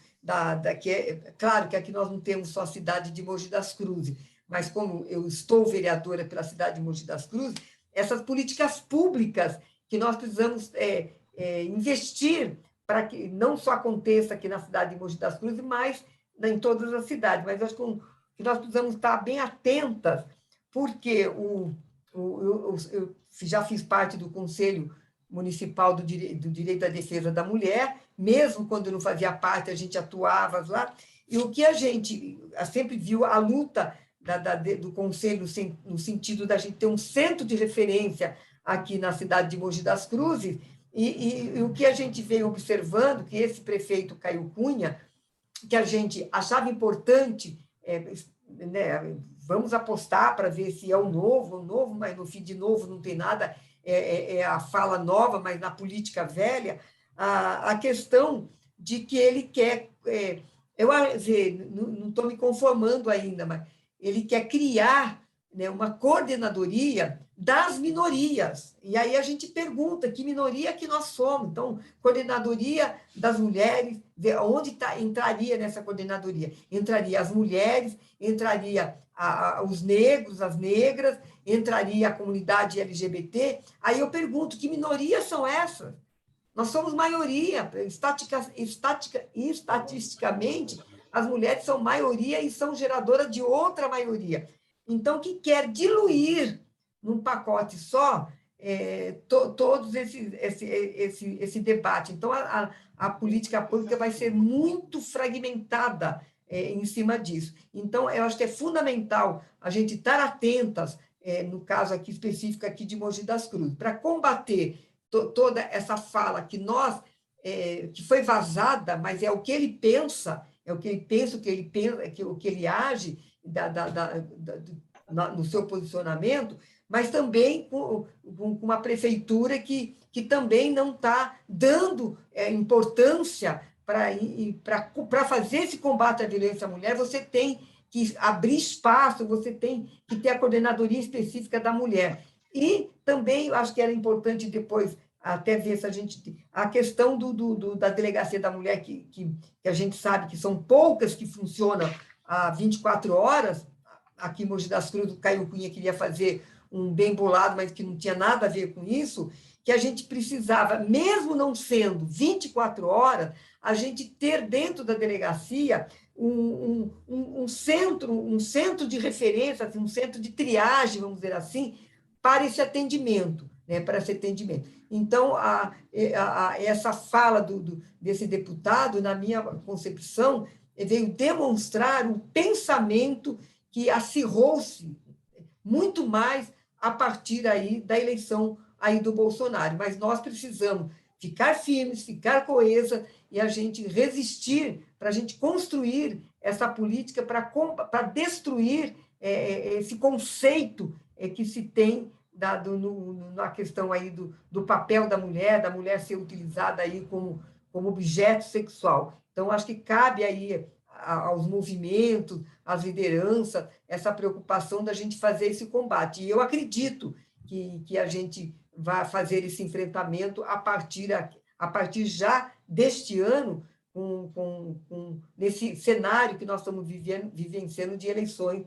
[SPEAKER 2] que claro que aqui nós não temos só a cidade de Mogi das Cruzes, mas como eu estou vereadora pela cidade de Mogi das Cruzes, essas políticas públicas que nós precisamos investir para que não só aconteça aqui na cidade de Mogi das Cruzes, mas em todas as cidades. Mas eu acho que nós precisamos estar bem atentas, porque eu já fiz parte do Conselho Municipal do Direito à Defesa da Mulher, mesmo quando eu não fazia parte, a gente atuava lá, e o que a gente sempre viu a luta do Conselho no sentido da gente ter um centro de referência aqui na cidade de Mogi das Cruzes, e o que a gente veio observando, que esse prefeito Caio Cunha, que a gente achava importante, né, vamos apostar para ver se é o novo, mas no fim de novo não tem nada, a fala nova, mas na política velha, a questão de que ele quer, eu não estou me conformando ainda, mas ele quer criar, né, uma coordenadoria das minorias. E aí a gente pergunta que minoria que nós somos. Então, coordenadoria das mulheres, onde entraria nessa coordenadoria? Entraria as mulheres, entraria os negros, as negras, entraria a comunidade LGBT. Aí eu pergunto, que minorias são essas? Nós somos maioria. Estatisticamente, as mulheres são maioria e são geradoras de outra maioria. Então, que quer diluir num pacote só todos esse debate. Então, a política pública vai ser muito fragmentada em cima disso. Então, eu acho que é fundamental a gente estar atentas, no caso aqui específico aqui de Mogi das Cruzes, para combater toda essa fala que que foi vazada, mas é o que ele pensa, o que ele age no seu posicionamento, mas também com uma prefeitura que também não está dando importância para fazer esse combate à violência à mulher. Você tem que abrir espaço, você tem que ter a coordenadoria específica da mulher. E também, eu acho que era importante depois até ver se a questão da delegacia da mulher, que a gente sabe que são poucas que funcionam há 24 horas, aqui em Mogi das Cruzes, o Caio Cunha queria fazer um bem bolado, mas que não tinha nada a ver com isso, que a gente precisava, mesmo não sendo 24 horas, a gente ter dentro da delegacia um centro de referência, assim, um centro de triagem, vamos dizer assim, para esse atendimento, né, para esse atendimento. Então, essa fala desse deputado, na minha concepção, veio demonstrar um pensamento que acirrou-se muito mais a partir aí da eleição aí do Bolsonaro, mas nós precisamos ficar firmes, ficar coesa e a gente resistir para a gente construir essa política para destruir esse conceito que se tem na questão aí do papel da mulher ser utilizada aí como objeto sexual. Então, acho que cabe aí aos movimentos, às lideranças, essa preocupação da gente fazer esse combate. E eu acredito que a gente vai fazer esse enfrentamento a partir já deste ano, nesse cenário que nós estamos vivenciando de eleições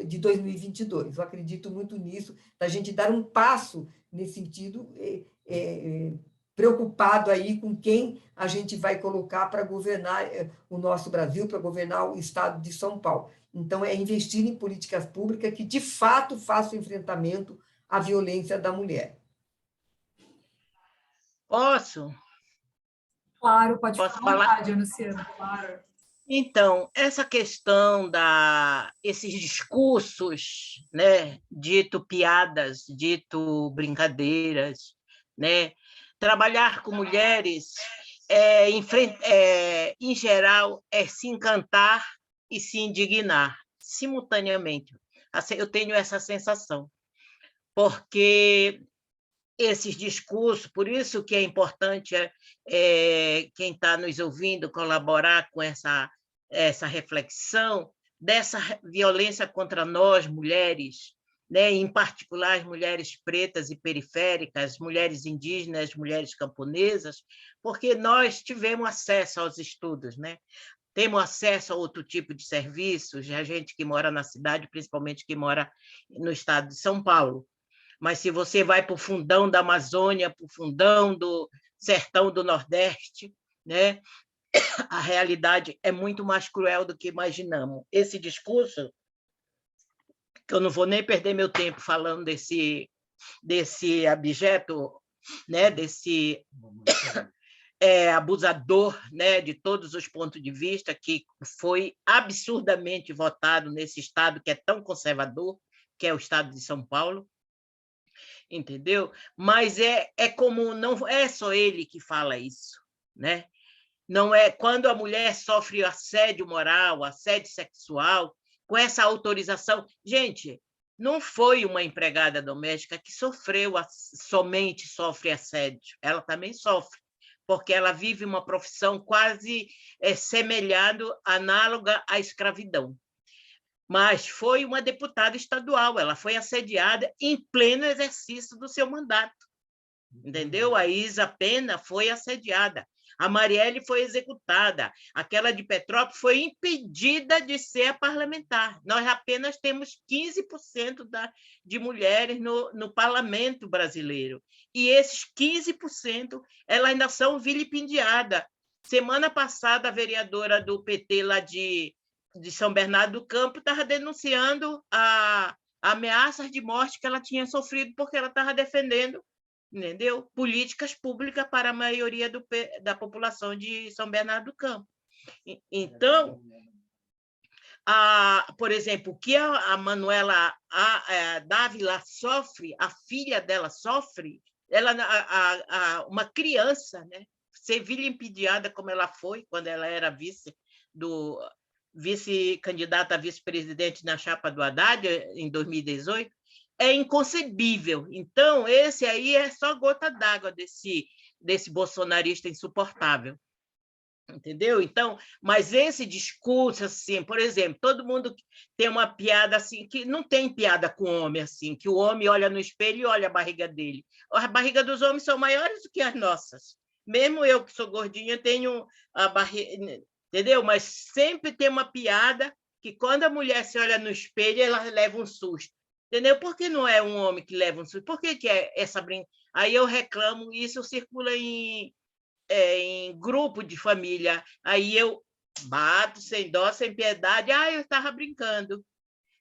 [SPEAKER 2] de 2022. Eu acredito muito nisso, da gente dar um passo nesse sentido, preocupado aí com quem a gente vai colocar para governar o nosso Brasil, para governar o estado de São Paulo. Então, é investir em políticas públicas que, de fato, façam enfrentamento à violência da mulher.
[SPEAKER 3] Posso?
[SPEAKER 1] Claro, pode
[SPEAKER 3] Posso
[SPEAKER 1] falar à
[SPEAKER 3] falar?
[SPEAKER 1] vontade, Luciana, claro.
[SPEAKER 3] Então, essa questão esses discursos, né, dito piadas, dito brincadeiras, né, trabalhar com mulheres, em geral, é se encantar e se indignar simultaneamente. Eu tenho essa sensação, porque esses discursos, por isso que é importante quem está nos ouvindo colaborar com essa reflexão dessa violência contra nós, mulheres, né? Em particular as mulheres pretas e periféricas, mulheres indígenas, mulheres camponesas, porque nós tivemos acesso aos estudos, né? Temos acesso a outro tipo de serviços, a gente que mora na cidade, principalmente que mora no estado de São Paulo. Mas se você vai para o fundão da Amazônia, para o fundão do sertão do Nordeste, né? A realidade é muito mais cruel do que imaginamos. Esse discurso, que eu não vou nem perder meu tempo falando desse abjeto, né? Desse abusador, né? De todos os pontos de vista, que foi absurdamente votado nesse estado que é tão conservador, que é o estado de São Paulo, entendeu? Mas como não é só ele que fala isso, né? Não é quando a mulher sofre assédio moral, assédio sexual, com essa autorização. Gente, não foi uma empregada doméstica que somente sofre assédio, ela também sofre, porque ela vive uma profissão quase análoga à escravidão. Mas foi uma deputada estadual, ela foi assediada em pleno exercício do seu mandato, entendeu? A Isa Pena foi assediada, a Marielle foi executada, aquela de Petrópolis foi impedida de ser parlamentar. Nós apenas temos 15% de mulheres no parlamento brasileiro, e esses 15% elas ainda são vilipendiadas. Semana passada, a vereadora do PT lá de São Bernardo do Campo estava denunciando a ameaças de morte que ela tinha sofrido porque ela estava defendendo, entendeu? Políticas públicas para a maioria da população de São Bernardo do Campo. Então, por exemplo, o que a Manuela Dávila sofre, a filha dela sofre, uma criança, né? Ser vilipendiada como ela foi quando ela era vice-candidata a vice-presidente na chapa do Haddad, em 2018, é inconcebível. Então, esse aí é só gota d'água desse bolsonarista insuportável. Entendeu? Então, mas esse discurso, assim, por exemplo, todo mundo tem uma piada assim, que não tem piada com o homem, assim, que o homem olha no espelho e olha a barriga dele. A barriga dos homens são maiores do que as nossas. Mesmo eu, que sou gordinha, tenho a barriga, entendeu? Mas sempre tem uma piada que, quando a mulher se olha no espelho, ela leva um susto. Entendeu? Por que não é um homem que leva um susto? Por que é essa brincadeira? Aí eu reclamo, e isso circula em grupo de família. Aí eu bato sem dó, sem piedade. Eu estava brincando.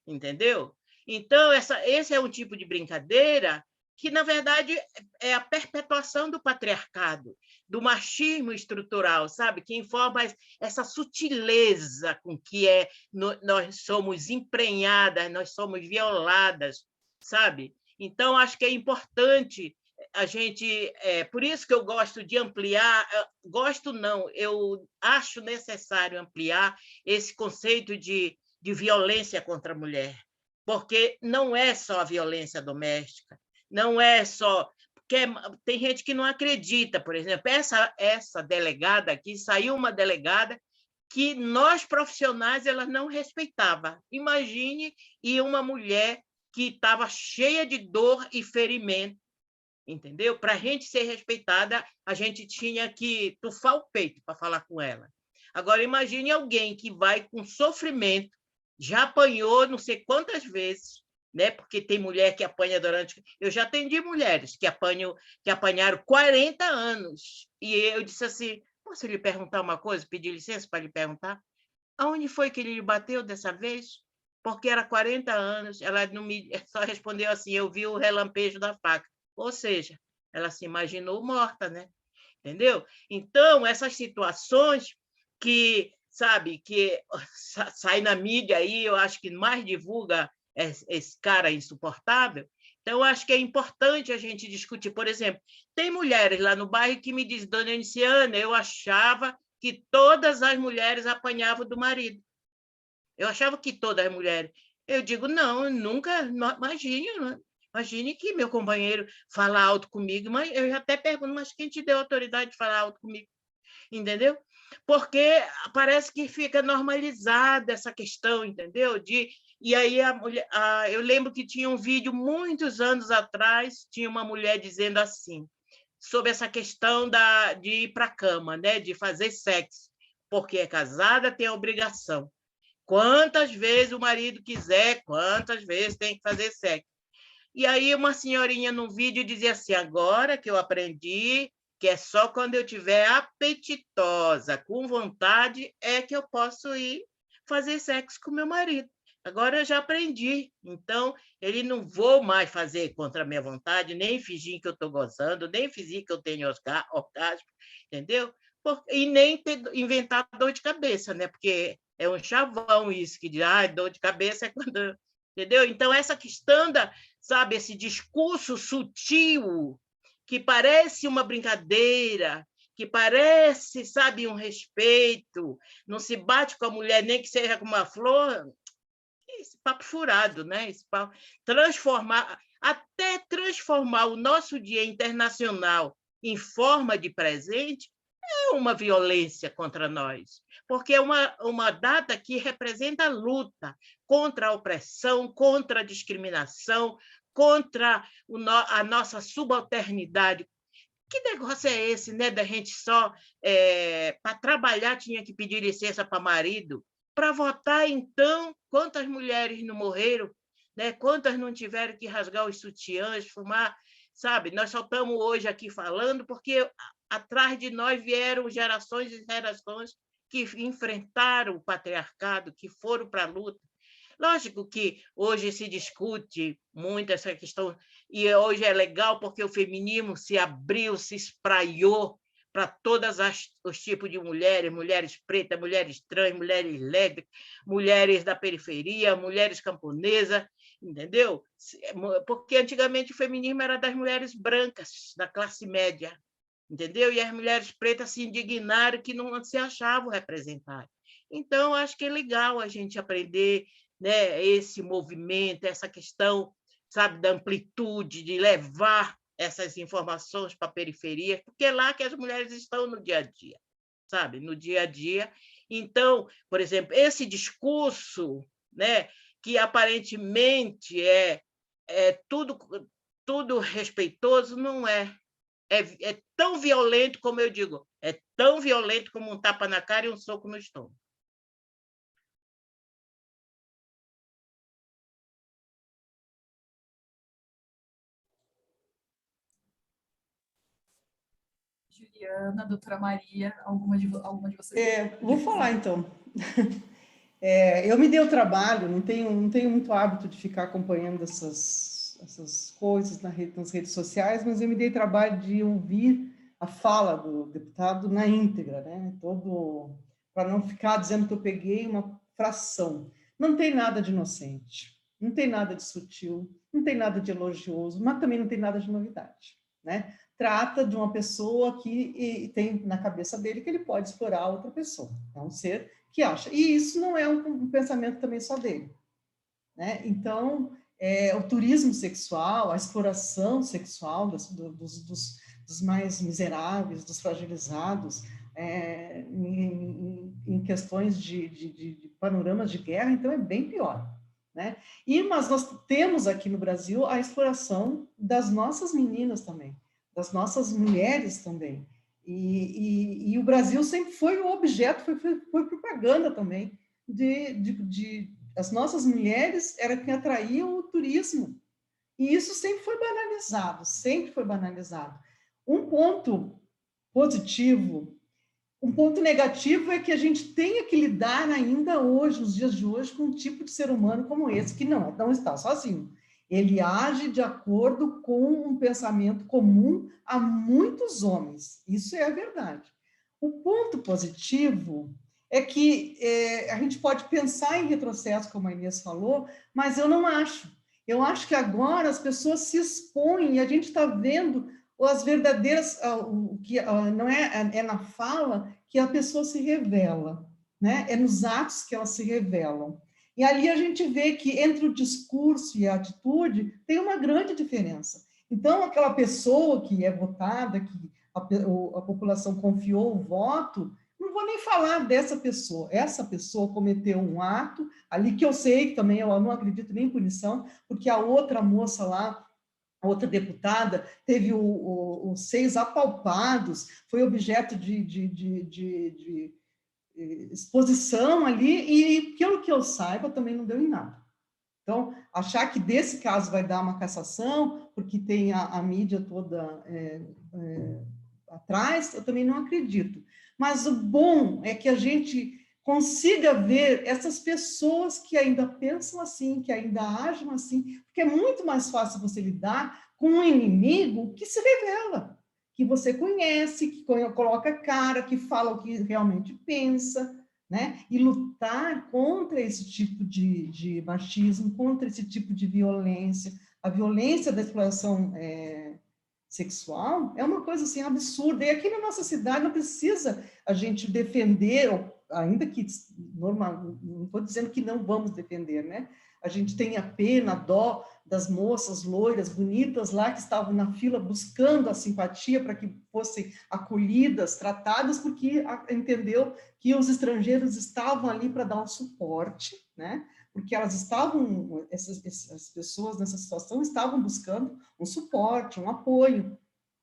[SPEAKER 3] Entendeu? Então, esse é um tipo de brincadeira que, na verdade, é a perpetuação do patriarcado, do machismo estrutural, sabe? Que informa essa sutileza com que nós somos emprenhadas, nós somos violadas, sabe? Então, acho que é importante a gente, por isso que eu gosto de ampliar, gosto não, eu acho necessário ampliar esse conceito de violência contra a mulher, porque não é só a violência doméstica, não é só... Porque tem gente que não acredita, por exemplo, essa delegada aqui, saiu uma delegada que nós, profissionais, ela não respeitava. Imagine, e uma mulher que estava cheia de dor e ferimento, entendeu? Para a gente ser respeitada, a gente tinha que tufar o peito para falar com ela. Agora, imagine alguém que vai com sofrimento, já apanhou não sei quantas vezes, né? Porque tem mulher que apanha durante... Eu já atendi mulheres que apanharam 40 anos. E eu disse assim, posso lhe perguntar uma coisa? Pedir licença para lhe perguntar? Aonde foi que ele lhe bateu dessa vez? Porque era 40 anos. Ela não me... só respondeu assim, eu vi o relampejo da faca. Ou seja, ela se imaginou morta, né? Entendeu? Então, essas situações que, sabe, que sai na mídia aí, eu acho que mais divulga esse cara insuportável. Então, eu acho que é importante a gente discutir. Por exemplo, tem mulheres lá no bairro que me dizem, dona Eniciana, eu achava que todas as mulheres apanhavam do marido. Eu achava que todas as mulheres... Eu digo, não, nunca, imagine que meu companheiro fala alto comigo, mas eu até pergunto, mas quem te deu autoridade de falar alto comigo? Entendeu? Porque parece que fica normalizada essa questão, entendeu? E aí eu lembro que tinha um vídeo muitos anos atrás, tinha uma mulher dizendo assim, sobre essa questão de ir para a cama, né? De fazer sexo, porque é casada, tem a obrigação. Quantas vezes o marido quiser, quantas vezes tem que fazer sexo. E aí uma senhorinha no vídeo dizia assim, agora que eu aprendi que é só quando eu estiver apetitosa, com vontade, é que eu posso ir fazer sexo com meu marido. Agora eu já aprendi, então ele não vou mais fazer contra a minha vontade, nem fingir que eu estou gozando, nem fingir que eu tenho orgasmo, entendeu? E nem inventar dor de cabeça, né? Porque é um chavão isso, que diz, dor de cabeça é quando... Entendeu? Então, essa questão sabe, esse discurso sutil, que parece uma brincadeira, que parece, sabe, um respeito, não se bate com a mulher nem que seja com uma flor, esse papo furado, né? Esse papo, até transformar o nosso Dia Internacional em forma de presente é uma violência contra nós, porque é uma data que representa a luta contra a opressão, contra a discriminação, contra a nossa subalternidade. Que negócio é esse, né? Da gente só, para trabalhar, tinha que pedir licença para marido, para votar, então, quantas mulheres não morreram, né? Quantas não tiveram que rasgar os sutiãs, fumar, sabe? Nós só estamos hoje aqui falando porque atrás de nós vieram gerações e gerações que enfrentaram o patriarcado, que foram para a luta. Lógico que hoje se discute muito essa questão, e hoje é legal porque o feminismo se abriu, se espraiou para todos os tipos de mulheres, mulheres pretas, mulheres trans, mulheres lésbicas, mulheres da periferia, mulheres camponesas, entendeu? Porque antigamente o feminismo era das mulheres brancas, da classe média, entendeu? E as mulheres pretas se indignaram que não se achavam representadas. Então, acho que é legal a gente aprender, né, esse movimento, essa questão, sabe, da amplitude, de levar essas informações para a periferia, porque é lá que as mulheres estão no dia a dia, sabe, no dia a dia. Então, por exemplo, esse discurso, né, que aparentemente é tudo respeitoso, não é. É tão violento como eu digo, é tão violento como um tapa na cara e um soco no estômago.
[SPEAKER 1] Juliana, doutora Maria, alguma de vocês?
[SPEAKER 4] Vou falar, então. Eu me dei o trabalho, não tenho muito hábito de ficar acompanhando essas coisas nas redes sociais, mas eu me dei trabalho de ouvir a fala do deputado na íntegra, né? Para não ficar dizendo que eu peguei uma fração. Não tem nada de inocente, não tem nada de sutil, não tem nada de elogioso, mas também não tem nada de novidade, né? Trata de uma pessoa que tem na cabeça dele que ele pode explorar outra pessoa. É um ser que acha. E isso não é um pensamento também só dele, né? Então, o turismo sexual, a exploração sexual dos mais miseráveis, dos fragilizados, em questões de panoramas de guerra, então é bem pior, né? Mas nós temos aqui no Brasil a exploração das nossas meninas também, das nossas mulheres também. E o Brasil sempre foi o objeto, foi propaganda também as nossas mulheres eram quem atraíam o turismo. E isso sempre foi banalizado, sempre foi banalizado. Um ponto positivo, um ponto negativo é que a gente tenha que lidar ainda hoje, nos dias de hoje, com um tipo de ser humano como esse, que não está sozinho. Ele age de acordo com um pensamento comum a muitos homens. Isso é a verdade. O ponto positivo é que a gente pode pensar em retrocesso, como a Inês falou, mas eu não acho. Eu acho que agora as pessoas se expõem e a gente está vendo as verdadeiras, o que não é na fala que a pessoa se revela, né? É nos atos que elas se revelam. E ali a gente vê que entre o discurso e a atitude tem uma grande diferença. Então, aquela pessoa que é votada, que a população confiou o voto, não vou nem falar dessa pessoa. Essa pessoa cometeu um ato ali que eu sei que também eu não acredito nem em punição, porque a outra moça lá, a outra deputada, teve os seios apalpados, foi objeto de exposição ali, e pelo que eu saiba, também não deu em nada. Então, achar que desse caso vai dar uma cassação, porque tem a mídia toda atrás, eu também não acredito. Mas o bom é que a gente consiga ver essas pessoas que ainda pensam assim, que ainda agem assim, porque é muito mais fácil você lidar com um inimigo que se revela, que você conhece, que coloca cara, que fala o que realmente pensa, né? E lutar contra esse tipo de machismo, contra esse tipo de violência, a violência da exploração sexual é uma coisa assim absurda. E aqui na nossa cidade não precisa a gente defender, ainda que normal, não estou dizendo que não vamos defender, né? A gente tem a pena, a dó das moças loiras, bonitas lá que estavam na fila buscando a simpatia para que fossem acolhidas, tratadas, porque entendeu que os estrangeiros estavam ali para dar um suporte, né? Porque elas estavam, essas pessoas nessa situação estavam buscando um suporte, um apoio,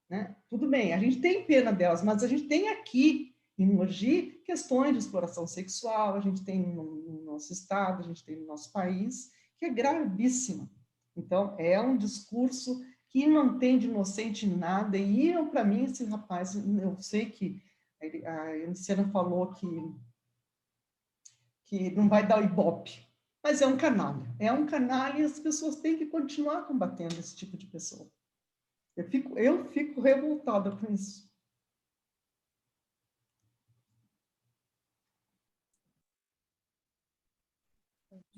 [SPEAKER 4] né? Tudo bem, a gente tem pena delas, mas a gente tem aqui em Mogi questões de exploração sexual, a gente tem no nosso estado, a gente tem no nosso país, que é gravíssima. Então, é um discurso que não tem de inocente nada, e para mim, esse rapaz, eu sei que a Luciana falou que não vai dar o ibope, mas é um canalha e as pessoas têm que continuar combatendo esse tipo de pessoa. Eu fico revoltada com isso.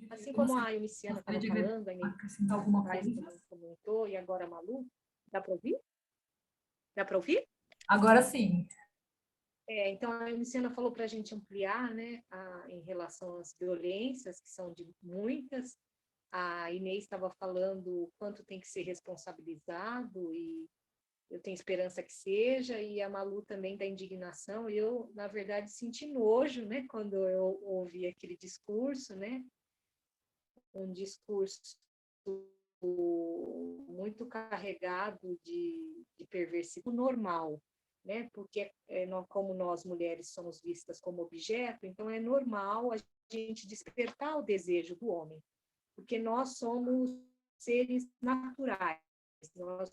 [SPEAKER 5] Assim como a Euniciana estava falando, a Inês comentou, e agora a Malu, dá para ouvir? Dá para ouvir?
[SPEAKER 1] Agora sim.
[SPEAKER 5] Então, a Euniciana falou para a gente ampliar, né, em relação às violências, que são de muitas. A Inês estava falando o quanto tem que ser responsabilizado, e eu tenho esperança que seja, e a Malu também da indignação. Eu, na verdade, senti nojo, né, quando eu ouvi aquele discurso, né, um discurso muito carregado de perversivo normal, né? Porque como nós mulheres somos vistas como objeto, então é normal a gente despertar o desejo do homem, porque nós somos seres naturais, nós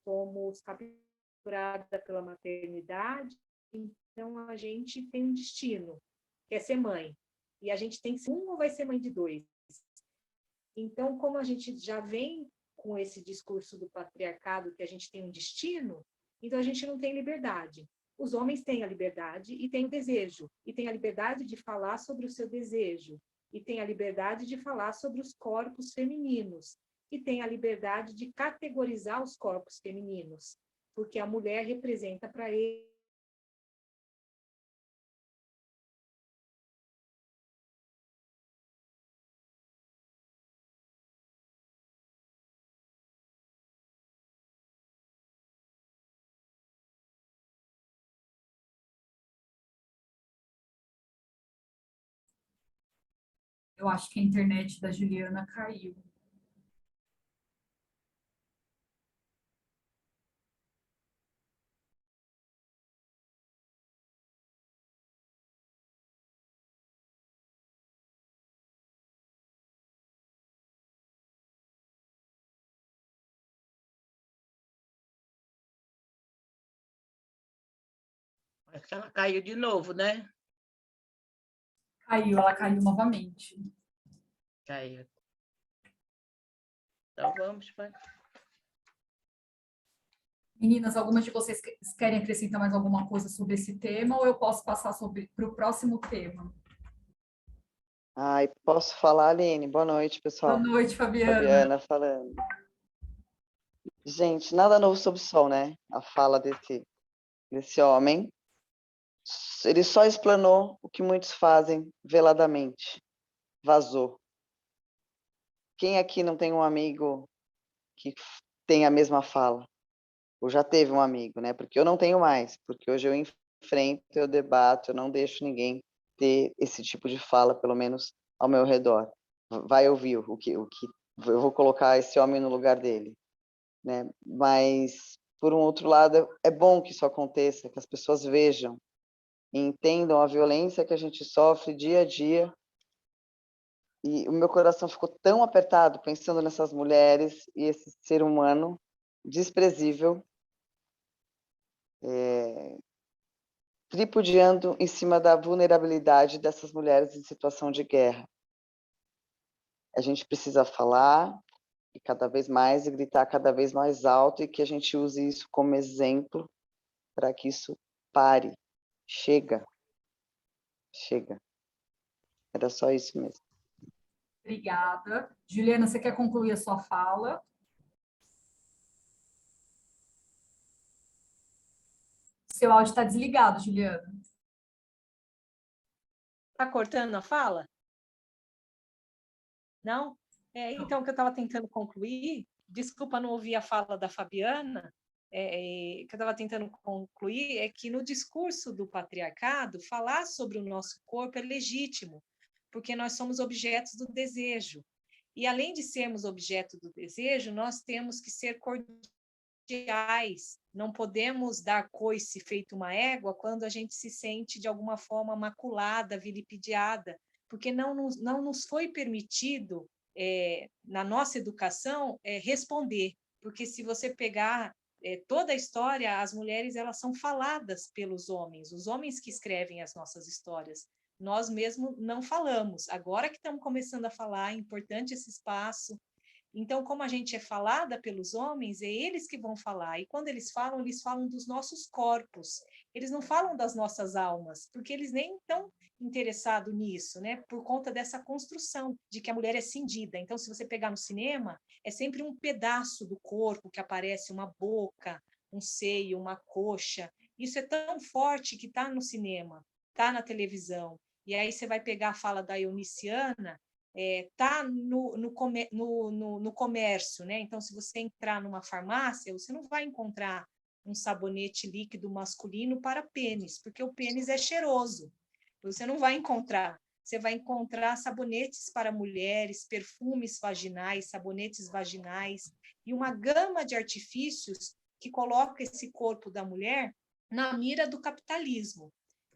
[SPEAKER 5] somos capturadas pela maternidade, então a gente tem um destino, que é ser mãe, e a gente tem um ou vai ser mãe de dois. Então, como a gente já vem com esse discurso do patriarcado, que a gente tem um destino, então a gente não tem liberdade. Os homens têm a liberdade e têm o desejo, e têm a liberdade de falar sobre o seu desejo, e têm a liberdade de falar sobre os corpos femininos. e tem a liberdade de categorizar os corpos femininos, porque a mulher representa para ele.
[SPEAKER 1] Eu acho que a internet da Juliana caiu.
[SPEAKER 3] Acho que ela caiu de novo, né?
[SPEAKER 1] Caiu, ela caiu novamente.
[SPEAKER 3] Caiu. Então vamos para.
[SPEAKER 1] Meninas, algumas de vocês querem acrescentar mais alguma coisa sobre esse tema ou eu posso passar para o próximo tema?
[SPEAKER 6] Ai, posso falar, Aline? Boa noite,
[SPEAKER 1] Boa
[SPEAKER 6] pessoal.
[SPEAKER 1] noite, Fabiana.
[SPEAKER 6] Fabiana falando. Gente, nada novo sob o sol, né? A fala desse homem. Ele só explanou o que muitos fazem veladamente. Vazou. Quem aqui não tem um amigo que tem a mesma fala? Ou já teve um amigo, né? Porque eu não tenho mais. Porque hoje eu enfrento, eu debato, eu não deixo ninguém ter esse tipo de fala, pelo menos ao meu redor. Vai ouvir o que eu vou colocar esse homem no lugar dele, né? Mas por um outro lado, é bom que isso aconteça, que as pessoas vejam e entendam a violência que a gente sofre dia a dia. E o meu coração ficou tão apertado pensando nessas mulheres e esse ser humano desprezível, tripudiando em cima da vulnerabilidade dessas mulheres em situação de guerra. A gente precisa falar e cada vez mais e gritar cada vez mais alto e que a gente use isso como exemplo para que isso pare. Chega. Chega. Era só isso mesmo.
[SPEAKER 1] Obrigada. Juliana, você quer concluir a sua fala? Seu áudio está desligado, Juliana.
[SPEAKER 5] Está cortando a fala? Não? Então, o que eu estava tentando concluir, desculpa não ouvir a fala da Fabiana, o que eu estava tentando concluir é que no discurso do patriarcado, falar sobre o nosso corpo é legítimo, porque nós somos objetos do desejo. E além de sermos objeto do desejo, nós temos que ser cordiais. Não podemos dar coice feito uma égua quando a gente se sente de alguma forma maculada, vilipendiada, porque não nos foi permitido, na nossa educação, responder. Porque se você pegar toda a história, as mulheres elas são faladas pelos homens, os homens que escrevem as nossas histórias. Nós mesmos não falamos. Agora que estamos começando a falar, é importante esse espaço. Então, como a gente é falada pelos homens, é eles que vão falar. E quando eles falam dos nossos corpos. Eles não falam das nossas almas, porque eles nem estão interessados nisso, né? Por conta dessa construção de que a mulher é cindida. Então, se você pegar no cinema, é sempre um pedaço do corpo que aparece, uma boca, um seio, uma coxa. Isso é tão forte que está no cinema, está na televisão. E aí você vai pegar a fala da Euniciana, tá no comércio, né? Então, se você entrar numa farmácia, você não vai encontrar um sabonete líquido masculino para pênis, porque o pênis é cheiroso. Você não vai encontrar. Você vai encontrar sabonetes para mulheres, perfumes vaginais, sabonetes vaginais e uma gama de artifícios que coloca esse corpo da mulher na mira do capitalismo.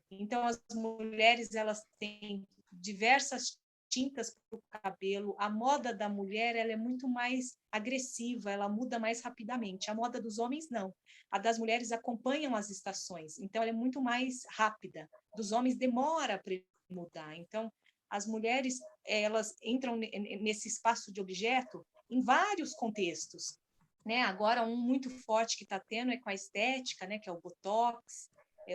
[SPEAKER 5] Então, as mulheres elas têm diversas tintas para o cabelo. A moda da mulher ela é muito mais agressiva, ela muda mais rapidamente. A moda dos homens, não. A das mulheres acompanham as estações, então ela é muito mais rápida. Dos homens demora para mudar. Então, as mulheres elas entram nesse espaço de objeto em vários contextos. Né? Agora, um muito forte que está tendo é com a estética, né? Que é o Botox,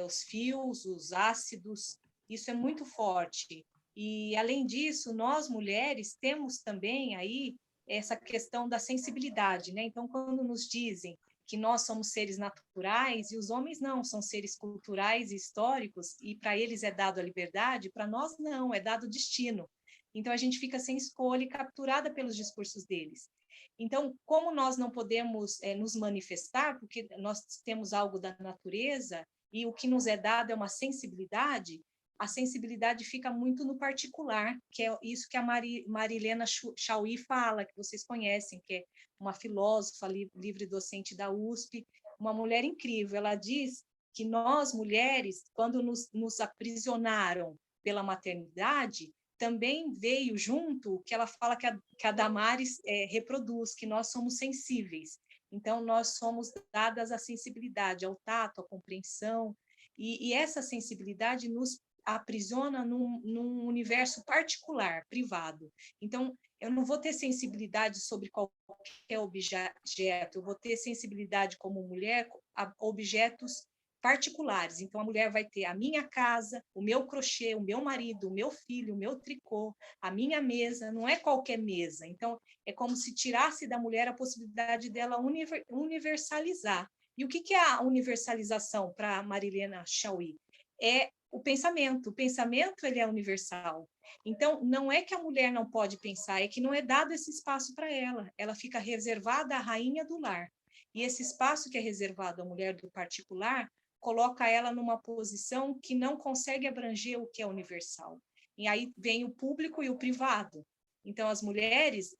[SPEAKER 5] os fios, os ácidos, isso é muito forte. E, além disso, nós mulheres temos também aí essa questão da sensibilidade, né? Então, quando nos dizem que nós somos seres naturais e os homens não, são seres culturais e históricos, e para eles é dado a liberdade, para nós não, é dado o destino. Então, a gente fica sem escolha e capturada pelos discursos deles. Então, como nós não podemos nos manifestar, porque nós temos algo da natureza, e o que nos é dado é uma sensibilidade, a sensibilidade fica muito no particular, que é isso que a Marilena Chauí fala, que vocês conhecem, que é uma filósofa livre docente da USP, uma mulher incrível. Ela diz que nós, mulheres, quando nos aprisionaram pela maternidade, também veio junto o que ela fala que a Damares reproduz, que nós somos sensíveis. Então, nós somos dadas à sensibilidade, ao tato, à compreensão, e essa sensibilidade nos aprisiona num universo particular, privado. Então, eu não vou ter sensibilidade sobre qualquer objeto, eu vou ter sensibilidade como mulher a objetos particulares. Então, a mulher vai ter a minha casa, o meu crochê, o meu marido, o meu filho, o meu tricô, a minha mesa, não é qualquer mesa. Então, é como se tirasse da mulher a possibilidade dela universalizar. E o que é a universalização para Marilena Chauí? É o pensamento. O pensamento, ele é universal. Então, não é que a mulher não pode pensar, é que não é dado esse espaço para ela. Ela fica reservada à rainha do lar. E esse espaço que é reservado à mulher do particular coloca ela numa posição que não consegue abranger o que é universal. E aí vem o público e o privado. Então, as mulheres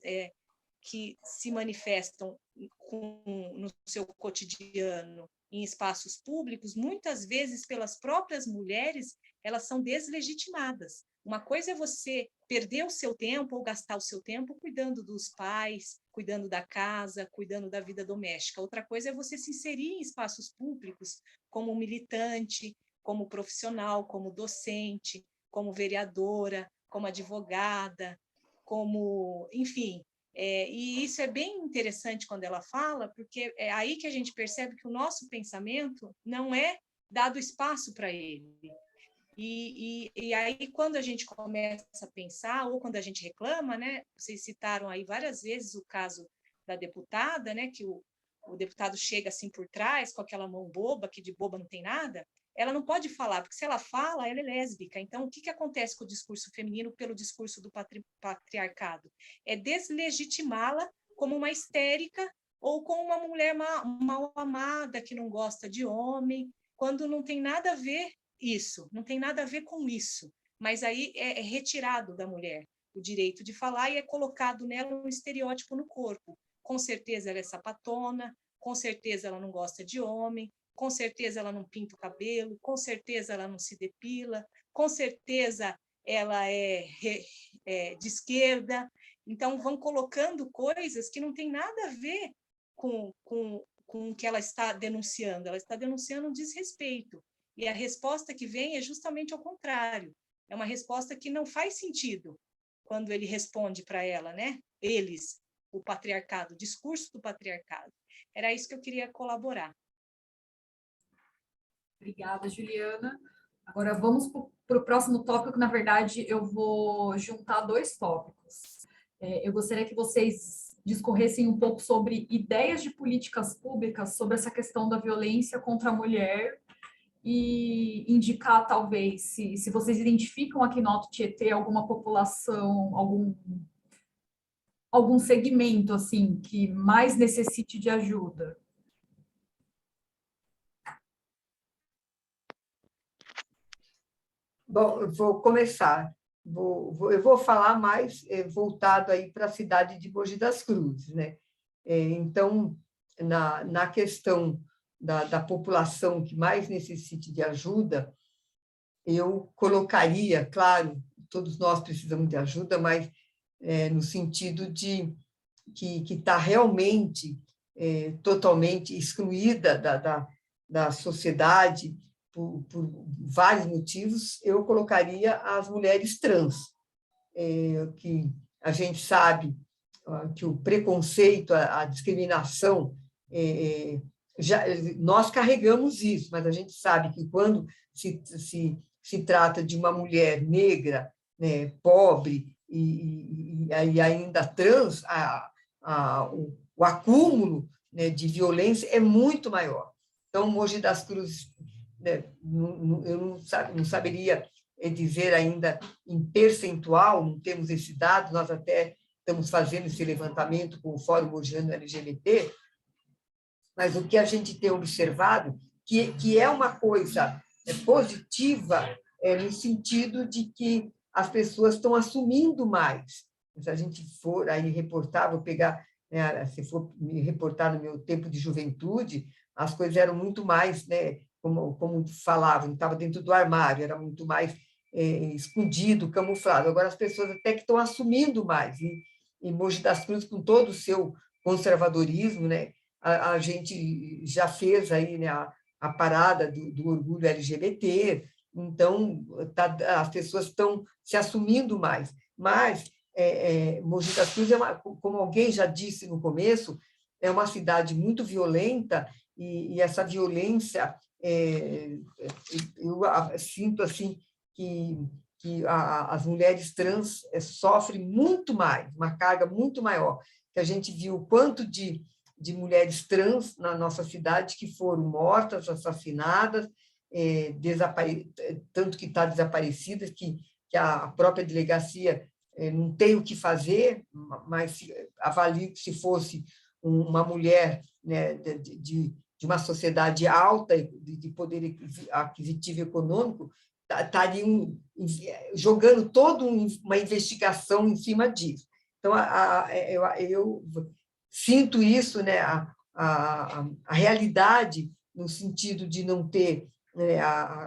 [SPEAKER 5] que se manifestam no seu cotidiano em espaços públicos, muitas vezes pelas próprias mulheres, elas são deslegitimadas. Uma coisa é você perder o seu tempo ou gastar o seu tempo cuidando dos pais, cuidando da casa, cuidando da vida doméstica. Outra coisa é você se inserir em espaços públicos como militante, como profissional, como docente, como vereadora, como advogada, como, enfim. E isso é bem interessante quando ela fala, porque é aí que a gente percebe que o nosso pensamento não é dado espaço para ele. E aí, quando a gente começa a pensar, ou quando a gente reclama, né? Vocês citaram aí várias vezes o caso da deputada, né? Que o deputado chega assim por trás, com aquela mão boba, que de boba não tem nada, ela não pode falar, porque se ela fala, ela é lésbica. Então, o que acontece com o discurso feminino pelo discurso do patriarcado? É deslegitimá-la como uma histérica ou como uma mulher mal amada, que não gosta de homem, quando não tem nada a ver isso, não tem nada a ver com isso. Mas aí é retirado da mulher o direito de falar e é colocado nela um estereótipo no corpo. Com certeza ela é sapatona, com certeza ela não gosta de homem, com certeza ela não pinta o cabelo, com certeza ela não se depila, com certeza ela é de esquerda. Então, vão colocando coisas que não tem nada a ver com o que ela está denunciando. Ela está denunciando um desrespeito. E a resposta que vem é justamente ao contrário. É uma resposta que não faz sentido quando ele responde para ela, né? Eles, o patriarcado, o discurso do patriarcado. Era isso que eu queria colaborar.
[SPEAKER 1] Obrigada, Juliana. Agora vamos para o próximo tópico, que na verdade eu vou juntar dois tópicos. Eu gostaria que vocês discorressem um pouco sobre ideias de políticas públicas sobre essa questão da violência contra a mulher e indicar, talvez, se vocês identificam aqui no Alto Tietê alguma população, algum segmento, assim, que mais necessite de ajuda.
[SPEAKER 2] Bom, eu vou começar. Eu vou falar mais voltado aí para a cidade de Mogi das Cruzes, né? Então, na questão da população que mais necessite de ajuda, eu colocaria, claro, todos nós precisamos de ajuda, mas no sentido de que está realmente totalmente excluída da sociedade por vários motivos, eu colocaria as mulheres trans, que a gente sabe que o preconceito, a discriminação, nós carregamos isso, mas a gente sabe que quando se trata de uma mulher negra, né, pobre e ainda trans, o acúmulo, né, de violência é muito maior. Então, Mogi das Cruzes, né, eu não saberia dizer ainda em percentual, não temos esse dado, nós até estamos fazendo esse levantamento com o Fórum Mogiano LGBT, mas o que a gente tem observado, que é uma coisa positiva, no sentido de que as pessoas estão assumindo mais. Se a gente for aí reportar, vou pegar, né, se for me reportar no meu tempo de juventude, as coisas eram muito mais, né, como falavam, estava dentro do armário, era muito mais escondido, camuflado. Agora as pessoas até que estão assumindo mais. E Mogi das Cruzes, com todo o seu conservadorismo, né, a gente já fez aí, né, a parada do orgulho LGBT, então as pessoas estão se assumindo mais. Mas Mogi das Cruzes, como alguém já disse no começo, é uma cidade muito violenta, e essa violência, eu sinto assim que as mulheres trans sofrem muito mais, uma carga muito maior, que a gente viu o quanto de mulheres trans na nossa cidade que foram mortas, assassinadas, tanto que está desaparecidas, que a própria delegacia não tem o que fazer, mas avalio que se fosse uma mulher, né, de uma sociedade alta, de poder aquisitivo econômico, estariam jogando toda uma investigação em cima disso. Então, eu sinto isso, né, a realidade, no sentido de não ter,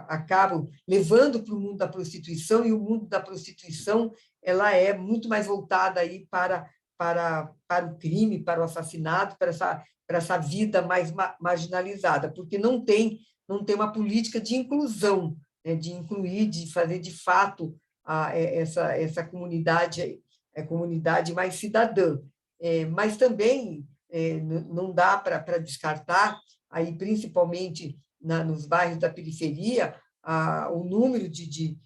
[SPEAKER 2] acabam levando para o mundo da prostituição, e o mundo da prostituição ela é muito mais voltada aí para o crime, para o assassinato, para essa vida mais marginalizada, porque não tem uma política de inclusão, né, de incluir, de fazer de fato essa comunidade mais cidadã. Mas também não dá para descartar, aí, principalmente nos bairros da periferia, o número de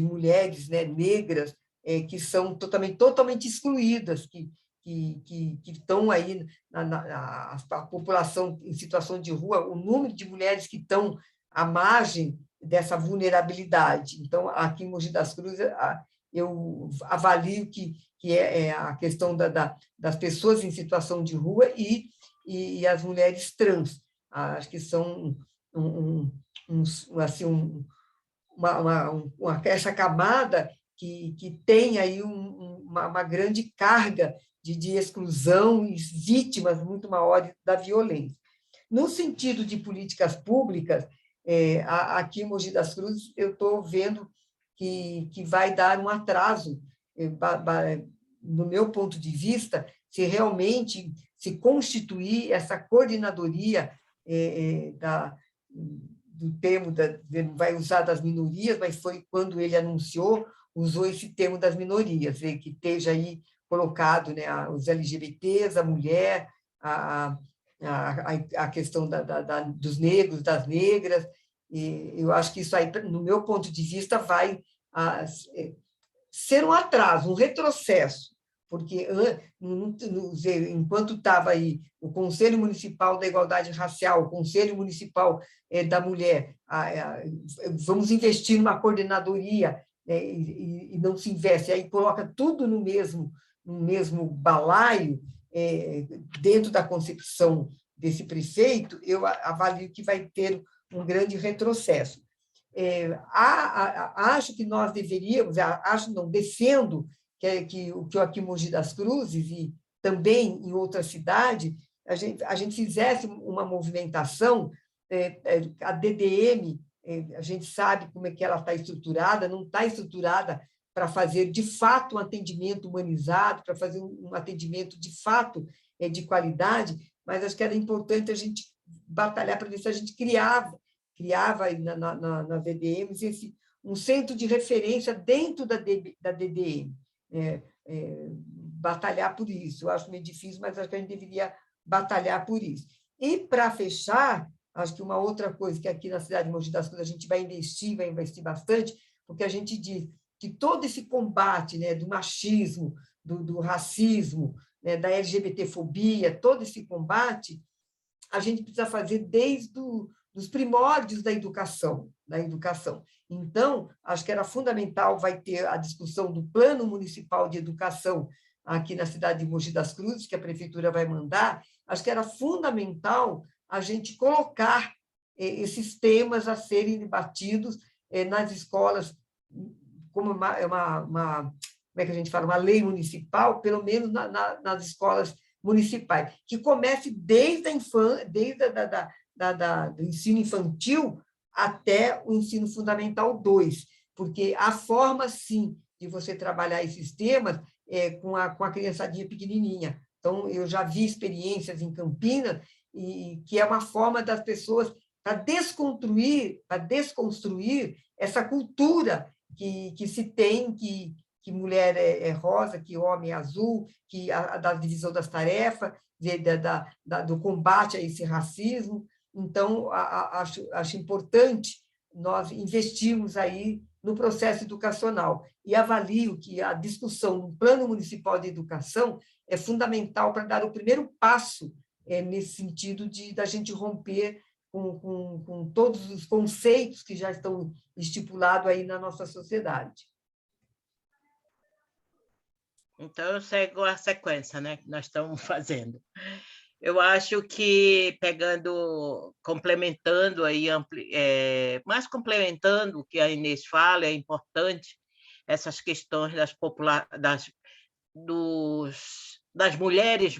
[SPEAKER 2] mulheres, né, negras que são totalmente excluídas, que estão aí, a população em situação de rua, o número de mulheres que estão à margem dessa vulnerabilidade. Então, aqui em Mogi das Cruzes, eu avalio que é a questão das pessoas em situação de rua e as mulheres trans. Acho que são essa camada que tem aí uma grande carga de exclusão e vítimas muito maiores da violência. No sentido de políticas públicas, aqui em Mogi das Cruzes, eu estou vendo que vai dar um atraso, no meu ponto de vista, se realmente se constituir essa coordenadoria do termo, vai usar das minorias, mas foi quando ele usou esse termo das minorias, que esteja aí colocado, né, os LGBTs, a mulher, a questão dos negros, das negras, e eu acho que isso aí, no meu ponto de vista, vai ser um atraso, um retrocesso, porque enquanto estava aí o Conselho Municipal da Igualdade Racial, o Conselho Municipal da Mulher, vamos investir numa coordenadoria, e não se investe, aí coloca tudo no mesmo balaio, dentro da concepção desse prefeito, eu avalio que vai ter um grande retrocesso. Acho que nós deveríamos, defendo que o que aqui em Mogi das Cruzes e também em outra cidade, a gente fizesse uma movimentação, a DDM, a gente sabe como é que ela está estruturada, não está estruturada para fazer, de fato, um atendimento humanizado, para fazer um atendimento, de fato, de qualidade, mas acho que era importante a gente batalhar para ver se a gente criava na DDM um centro de referência dentro da DDM, batalhar por isso. Eu acho meio difícil, mas acho que a gente deveria batalhar por isso. E, para fechar, acho que uma outra coisa que aqui na cidade de Mogi das Cruzes a gente vai investir bastante, porque a gente diz que todo esse combate, né, do machismo, do racismo, da LGBTfobia, todo esse combate, a gente precisa fazer desde os primórdios da educação, Então, acho que era fundamental, vai ter a discussão do Plano Municipal de Educação aqui na cidade de Mogi das Cruzes, que a prefeitura vai mandar, acho que era fundamental a gente colocar esses temas a serem debatidos nas escolas, como como é que a gente fala, uma lei municipal, pelo menos nas escolas municipais, que comece desde a infância, do ensino infantil até o ensino fundamental 2, porque a forma, sim, de você trabalhar esses temas com a criançadinha pequenininha. Então, eu já vi experiências em Campinas, e que é uma forma das pessoas para desconstruir essa cultura que se tem, que mulher é rosa, que homem é azul, da divisão das tarefas, do combate a esse racismo. Então, acho importante nós investirmos aí no processo educacional. E avalio que a discussão no Plano Municipal de Educação é fundamental para dar o primeiro passo nesse sentido da gente romper com todos os conceitos que já estão estipulados aí na nossa sociedade.
[SPEAKER 3] Então, eu sigo a sequência, né, que nós estamos fazendo. Eu acho que, complementando aí, mais complementando o que a Inês fala, é importante essas questões das mulheres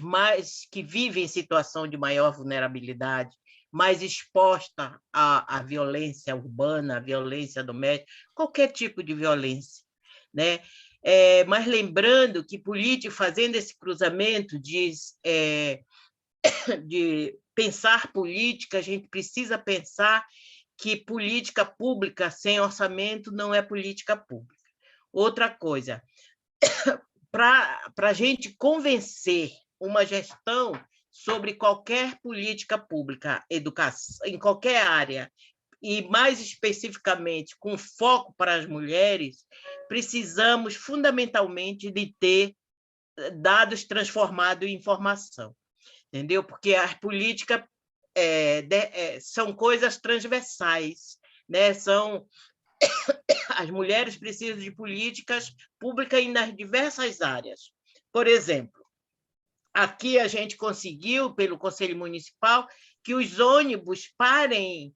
[SPEAKER 3] que vivem em situação de maior vulnerabilidade, mais exposta à violência urbana, à violência doméstica, qualquer tipo de violência, né? Mas lembrando que fazendo esse cruzamento de pensar política, a gente precisa pensar que política pública sem orçamento não é política pública. Outra coisa, para a gente convencer uma gestão sobre qualquer política pública, educação, em qualquer área, e mais especificamente com foco para as mulheres, precisamos fundamentalmente de ter dados transformados em informação, entendeu? Porque as políticas são coisas transversais, né? As mulheres precisam de políticas públicas nas diversas áreas. Por exemplo, aqui a gente conseguiu, pelo Conselho Municipal, que os ônibus parem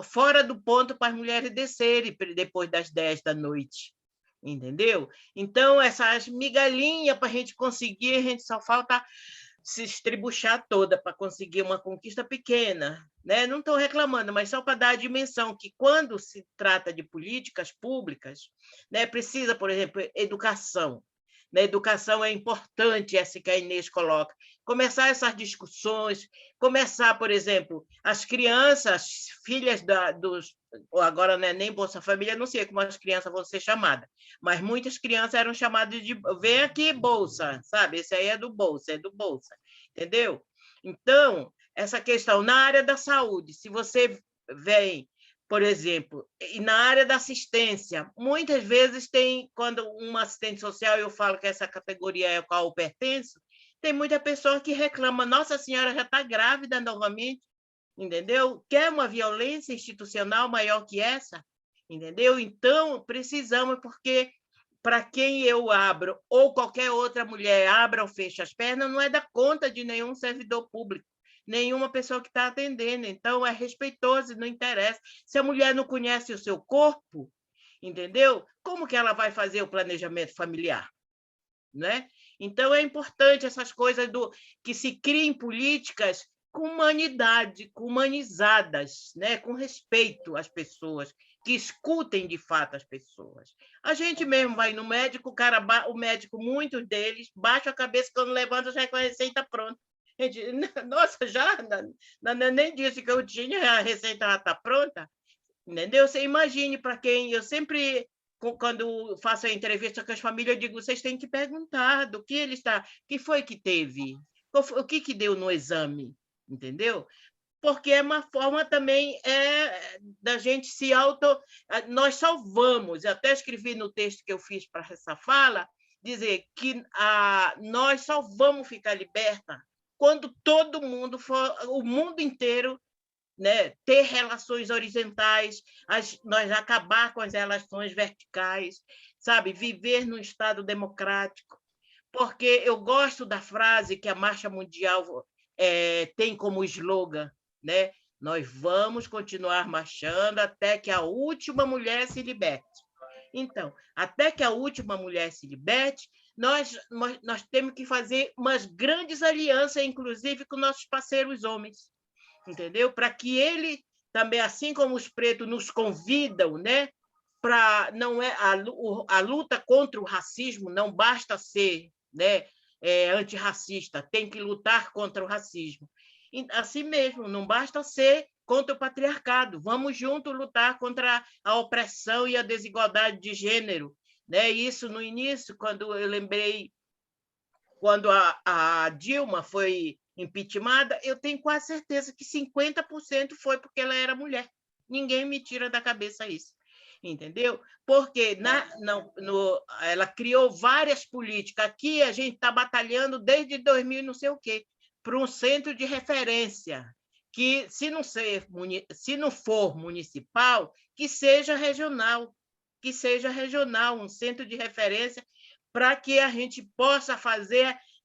[SPEAKER 3] fora do ponto para as mulheres descerem depois das 10 da noite, entendeu? Então, essas migalhinhas para a gente conseguir, a gente só falta se estribuchar toda para conseguir uma conquista pequena, né? Não estou reclamando, mas só para dar a dimensão que, quando se trata de políticas públicas, né, precisa, por exemplo, educação. Na educação é importante essa que a Inês coloca, começar essas discussões, começar, por exemplo, as crianças, filhas agora não é nem Bolsa Família, não sei como as crianças vão ser chamadas, mas muitas crianças eram chamadas de vem aqui, Bolsa, sabe? Esse aí é do Bolsa, entendeu? Então, essa questão na área da saúde, se você vem, por exemplo, e na área da assistência, muitas vezes quando um assistente social, eu falo que essa categoria é a qual eu pertenço, tem muita pessoa que reclama, nossa senhora já está grávida novamente, entendeu? Quer uma violência institucional maior que essa, entendeu? Então, precisamos, porque para quem eu abro, ou qualquer outra mulher abra ou fecha as pernas, não é da conta de nenhum servidor público, nenhuma pessoa que está atendendo. Então, é respeitoso, não interessa. Se a mulher não conhece o seu corpo, entendeu? Como que ela vai fazer o planejamento familiar? Né? Então, é importante essas coisas que se criem políticas com humanidade, humanizadas, né? Com respeito às pessoas, que escutem de fato as pessoas. A gente mesmo vai no médico, o médico, muitos deles, baixa a cabeça, quando levanta, já é com a receita pronta. Gente, nossa, nem disse que eu tinha, a receita já está pronta, entendeu? Você imagine para quem... Eu sempre, quando faço a entrevista com as famílias, eu digo, vocês têm que perguntar do que ele está... O que foi que teve? O que deu no exame? Entendeu? Porque é uma forma também da gente se nós salvamos, eu até escrevi no texto que eu fiz para essa fala, dizer que nós só vamos ficar liberta quando todo mundo for, o mundo inteiro, né, ter relações horizontais, nós acabar com as relações verticais, sabe? Viver num Estado democrático. Porque eu gosto da frase que a Marcha Mundial tem como slogan, né? Nós vamos continuar marchando até que a última mulher se liberte. Então, até que a última mulher se liberte, nós temos que fazer umas grandes alianças, inclusive com nossos parceiros homens, entendeu? Para que ele também, assim como os pretos nos convidam, né? Para não é a luta contra o racismo não basta ser, né, antirracista, tem que lutar contra o racismo. Assim mesmo, não basta ser contra o patriarcado, vamos juntos lutar contra a opressão e a desigualdade de gênero, né? Isso no início, quando eu lembrei, quando a Dilma foi impeachmentada, eu tenho quase certeza que 50% foi porque ela era mulher. Ninguém me tira da cabeça isso, entendeu? Porque ela criou várias políticas. Aqui a gente está batalhando desde 2000 não sei o quê, para um centro de referência, que se não for municipal, que seja regional, um centro de referência para que a gente possa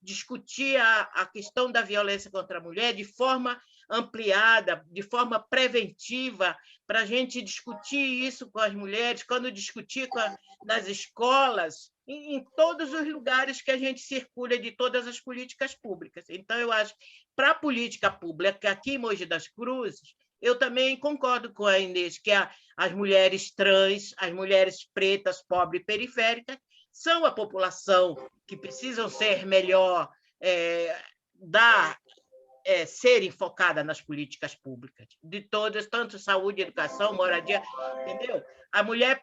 [SPEAKER 3] discutir a questão da violência contra a mulher de forma ampliada, de forma preventiva, para a gente discutir isso com as mulheres, quando discutir nas escolas, em todos os lugares que a gente circula de todas as políticas públicas. Então, eu acho que, para a política pública aqui em Mogi das Cruzes, eu também concordo com a Inês, que as mulheres trans, as mulheres pretas, pobres e periféricas, são a população que precisam ser melhor, serem focadas nas políticas públicas, de todas, tanto saúde, educação, moradia, entendeu? A mulher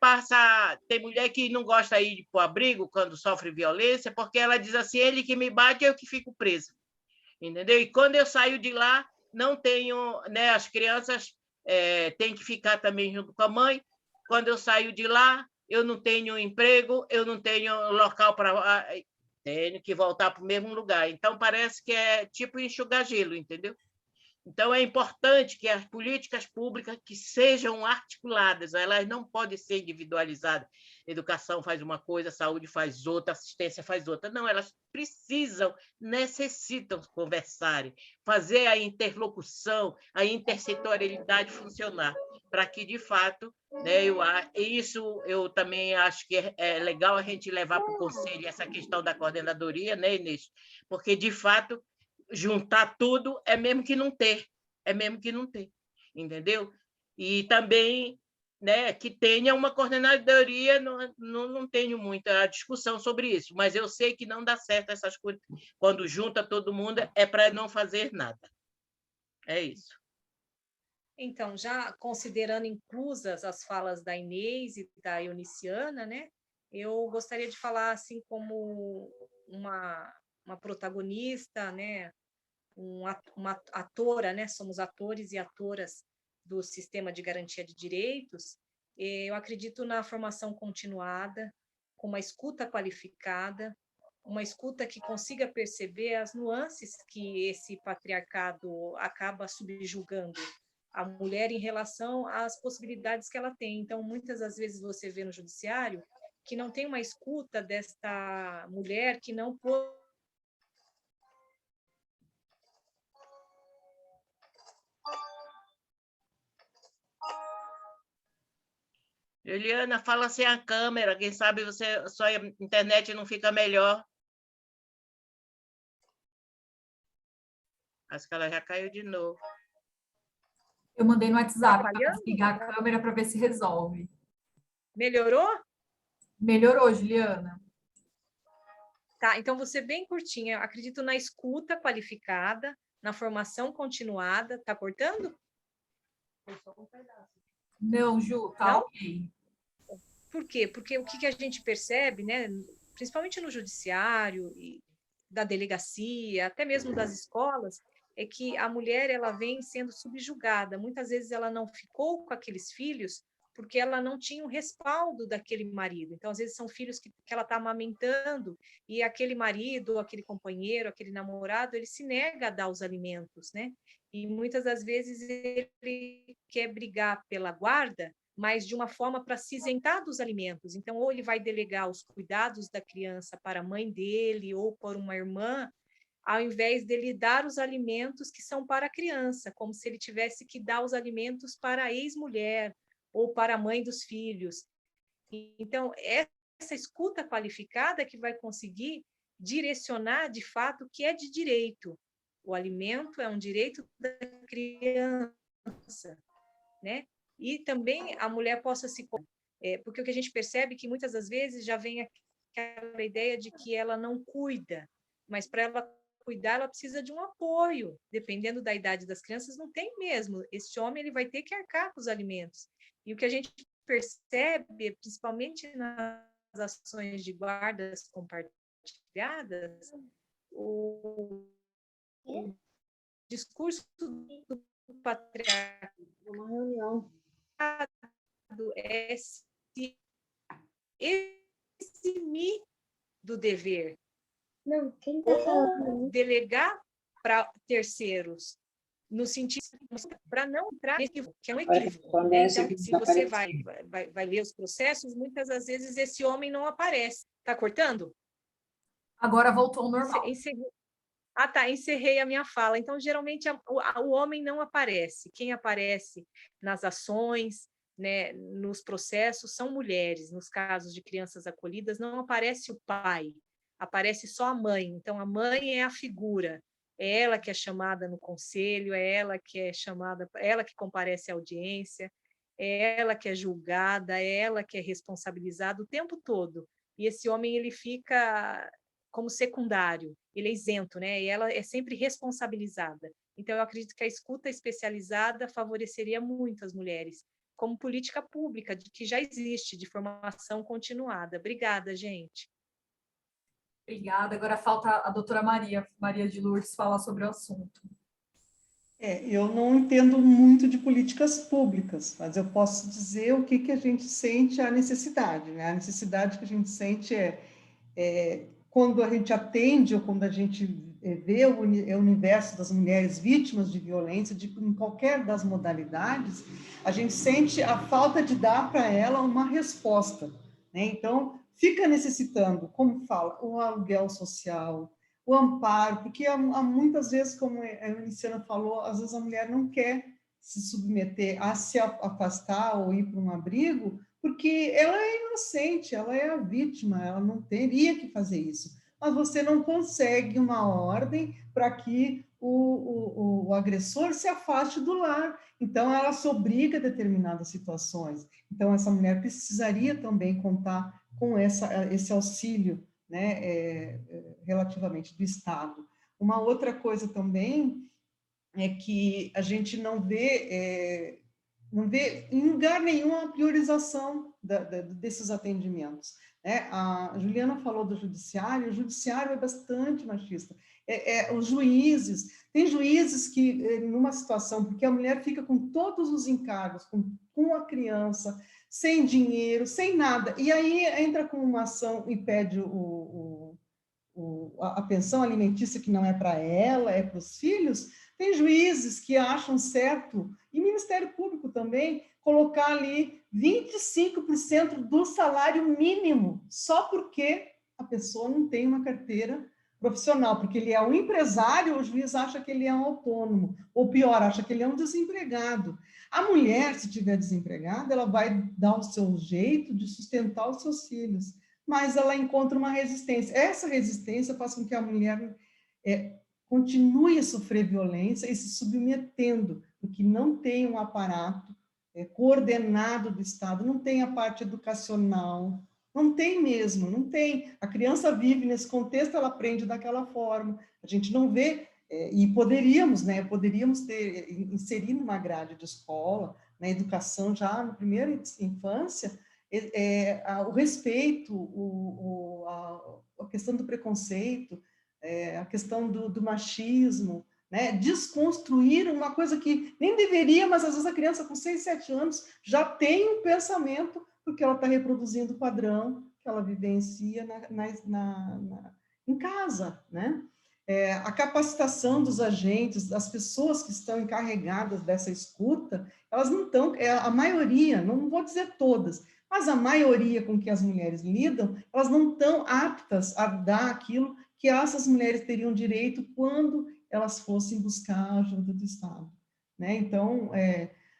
[SPEAKER 3] tem mulher que não gosta de ir para o abrigo quando sofre violência, porque ela diz assim, ele que me bate, eu que fico presa, entendeu? E quando eu saio de lá, não tenho, né, as crianças têm que ficar também junto com a mãe, quando eu saio de lá, eu não tenho emprego, eu não tenho local para... Tenho que voltar para o mesmo lugar. Então, parece que é tipo enxugar gelo, entendeu? Então, é importante que as políticas públicas que sejam articuladas, elas não podem ser individualizadas. Educação faz uma coisa, saúde faz outra, assistência faz outra. Não, elas necessitam conversarem, fazer a interlocução, a intersetorialidade funcionar, para que, de fato, né, isso eu também acho que é legal a gente levar para o Conselho essa questão da coordenadoria, né, Inês? Porque, de fato, juntar tudo é mesmo que não ter, entendeu? E também, né, que tenha uma coordenadoria, não tenho muita discussão sobre isso, mas eu sei que não dá certo essas coisas, quando junta todo mundo é para não fazer nada. É isso.
[SPEAKER 5] Então, já considerando inclusas as falas da Inês e da Euniciana, né, eu gostaria de falar assim como uma protagonista, né, uma atora, né, somos atores e atoras do Sistema de Garantia de Direitos. Eu acredito na formação continuada, com uma escuta qualificada, uma escuta que consiga perceber as nuances que esse patriarcado acaba subjugando a mulher em relação às possibilidades que ela tem. Então, muitas das vezes você vê no judiciário que não tem uma escuta desta mulher que não pôde.
[SPEAKER 3] Juliana, fala sem a câmera, quem sabe sua internet não fica melhor. Acho que ela já caiu de novo.
[SPEAKER 1] Eu mandei no WhatsApp para desligar a câmera para ver se resolve.
[SPEAKER 5] Melhorou?
[SPEAKER 1] Melhorou, Juliana.
[SPEAKER 5] Tá, então vou ser bem curtinha. Eu acredito na escuta qualificada, na formação continuada. Tá cortando?
[SPEAKER 1] Não, Ju, tá
[SPEAKER 5] Não?
[SPEAKER 1] ok.
[SPEAKER 5] Por quê? Porque o que a gente percebe, né, principalmente no judiciário, e da delegacia, até mesmo das escolas, é que a mulher ela vem sendo subjugada. Muitas vezes ela não ficou com aqueles filhos porque ela não tinha um respaldo daquele marido. Então, às vezes, são filhos que ela está amamentando e aquele marido, aquele companheiro, aquele namorado, ele se nega a dar os alimentos, né? E muitas das vezes ele quer brigar pela guarda, mas de uma forma para se isentar dos alimentos. Então, ou ele vai delegar os cuidados da criança para a mãe dele ou para uma irmã, ao invés dele dar os alimentos que são para a criança, como se ele tivesse que dar os alimentos para a ex-mulher ou para a mãe dos filhos. Então, essa escuta qualificada que vai conseguir direcionar, de fato, o que é de direito. O alimento é um direito da criança, né? E também a mulher possa se... porque o que a gente percebe é que muitas das vezes já vem aquela ideia de que ela não cuida, mas para ela cuidar, ela precisa de um apoio. Dependendo da idade das crianças, não tem mesmo. Esse homem ele vai ter que arcar com os alimentos. E o que a gente percebe, principalmente nas ações de guardas compartilhadas, o discurso do patriarcado é se eximir do dever.
[SPEAKER 7] Não, quem tá falando?
[SPEAKER 5] Ou delegar para terceiros, no sentido para não entrar nesse que é um equívoco. Né? Então, se você vai ler os processos, muitas das vezes esse homem não aparece. Está cortando?
[SPEAKER 1] Agora voltou ao normal.
[SPEAKER 5] Ah, tá, encerrei a minha fala. Então, geralmente, o homem não aparece. Quem aparece nas ações, né, nos processos, são mulheres. Nos casos de crianças acolhidas, não aparece o pai, aparece só a mãe. Então, a mãe é a figura, é ela que é chamada no conselho, é ela que é chamada, ela que comparece à audiência, é ela que é julgada, é ela que é responsabilizada o tempo todo. E esse homem, ele fica como secundário, ele é isento, né? E ela é sempre responsabilizada. Então, eu acredito que a escuta especializada favoreceria muito as mulheres, como política pública, que já existe, de formação continuada. Obrigada, gente.
[SPEAKER 1] Obrigada. Agora falta a doutora Maria de Lourdes falar sobre o assunto.
[SPEAKER 4] Eu não entendo muito de políticas públicas, mas eu posso dizer o que a gente sente a necessidade, né? A necessidade que a gente sente quando a gente atende ou quando a gente vê o universo das mulheres vítimas de violência, em qualquer das modalidades, a gente sente a falta de dar para ela uma resposta, né? Então, fica necessitando, como fala, o aluguel social, o amparo, porque há muitas vezes, como a Luciana falou, às vezes a mulher não quer se submeter a se afastar ou ir para um abrigo, porque ela é inocente, ela é a vítima, ela não teria que fazer isso. Mas você não consegue uma ordem para que o agressor se afaste do lar. Então, ela se obriga a determinadas situações. Então, essa mulher precisaria também contar com esse auxílio, né, relativamente do Estado. Uma outra coisa também é que a gente não vê em lugar nenhum a priorização desses atendimentos. Né? A Juliana falou do judiciário, o judiciário é bastante machista. Os juízes, tem juízes que, numa situação, porque a mulher fica com todos os encargos, com a criança, sem dinheiro, sem nada, e aí entra com uma ação e pede a pensão alimentícia que não é para ela, é para os filhos. Tem juízes que acham certo, e Ministério Público também, colocar ali 25% do salário mínimo, só porque a pessoa não tem uma carteira profissional, porque ele é um empresário, o juiz acha que ele é um autônomo, ou pior, acha que ele é um desempregado. A mulher, se estiver desempregada, ela vai dar o seu jeito de sustentar os seus filhos, mas ela encontra uma resistência. Essa resistência faz com que a mulher continue a sofrer violência e se submetendo, porque não tem um aparato coordenado do Estado, não tem a parte educacional, não tem mesmo, não tem. A criança vive nesse contexto, ela aprende daquela forma. A gente não vê, e poderíamos inserir numa grade de escola, na educação já na primeira infância, o respeito, a questão do preconceito, a questão do machismo, né? Desconstruir uma coisa que nem deveria, mas às vezes a criança com 6, 7 anos já tem um pensamento, porque ela está reproduzindo o padrão que ela vivencia em casa, né? A capacitação dos agentes, das pessoas que estão encarregadas dessa escuta, elas não estão, a maioria, não vou dizer todas, mas a maioria com que as mulheres lidam, elas não estão aptas a dar aquilo que essas mulheres teriam direito quando elas fossem buscar a ajuda do Estado, né? Então,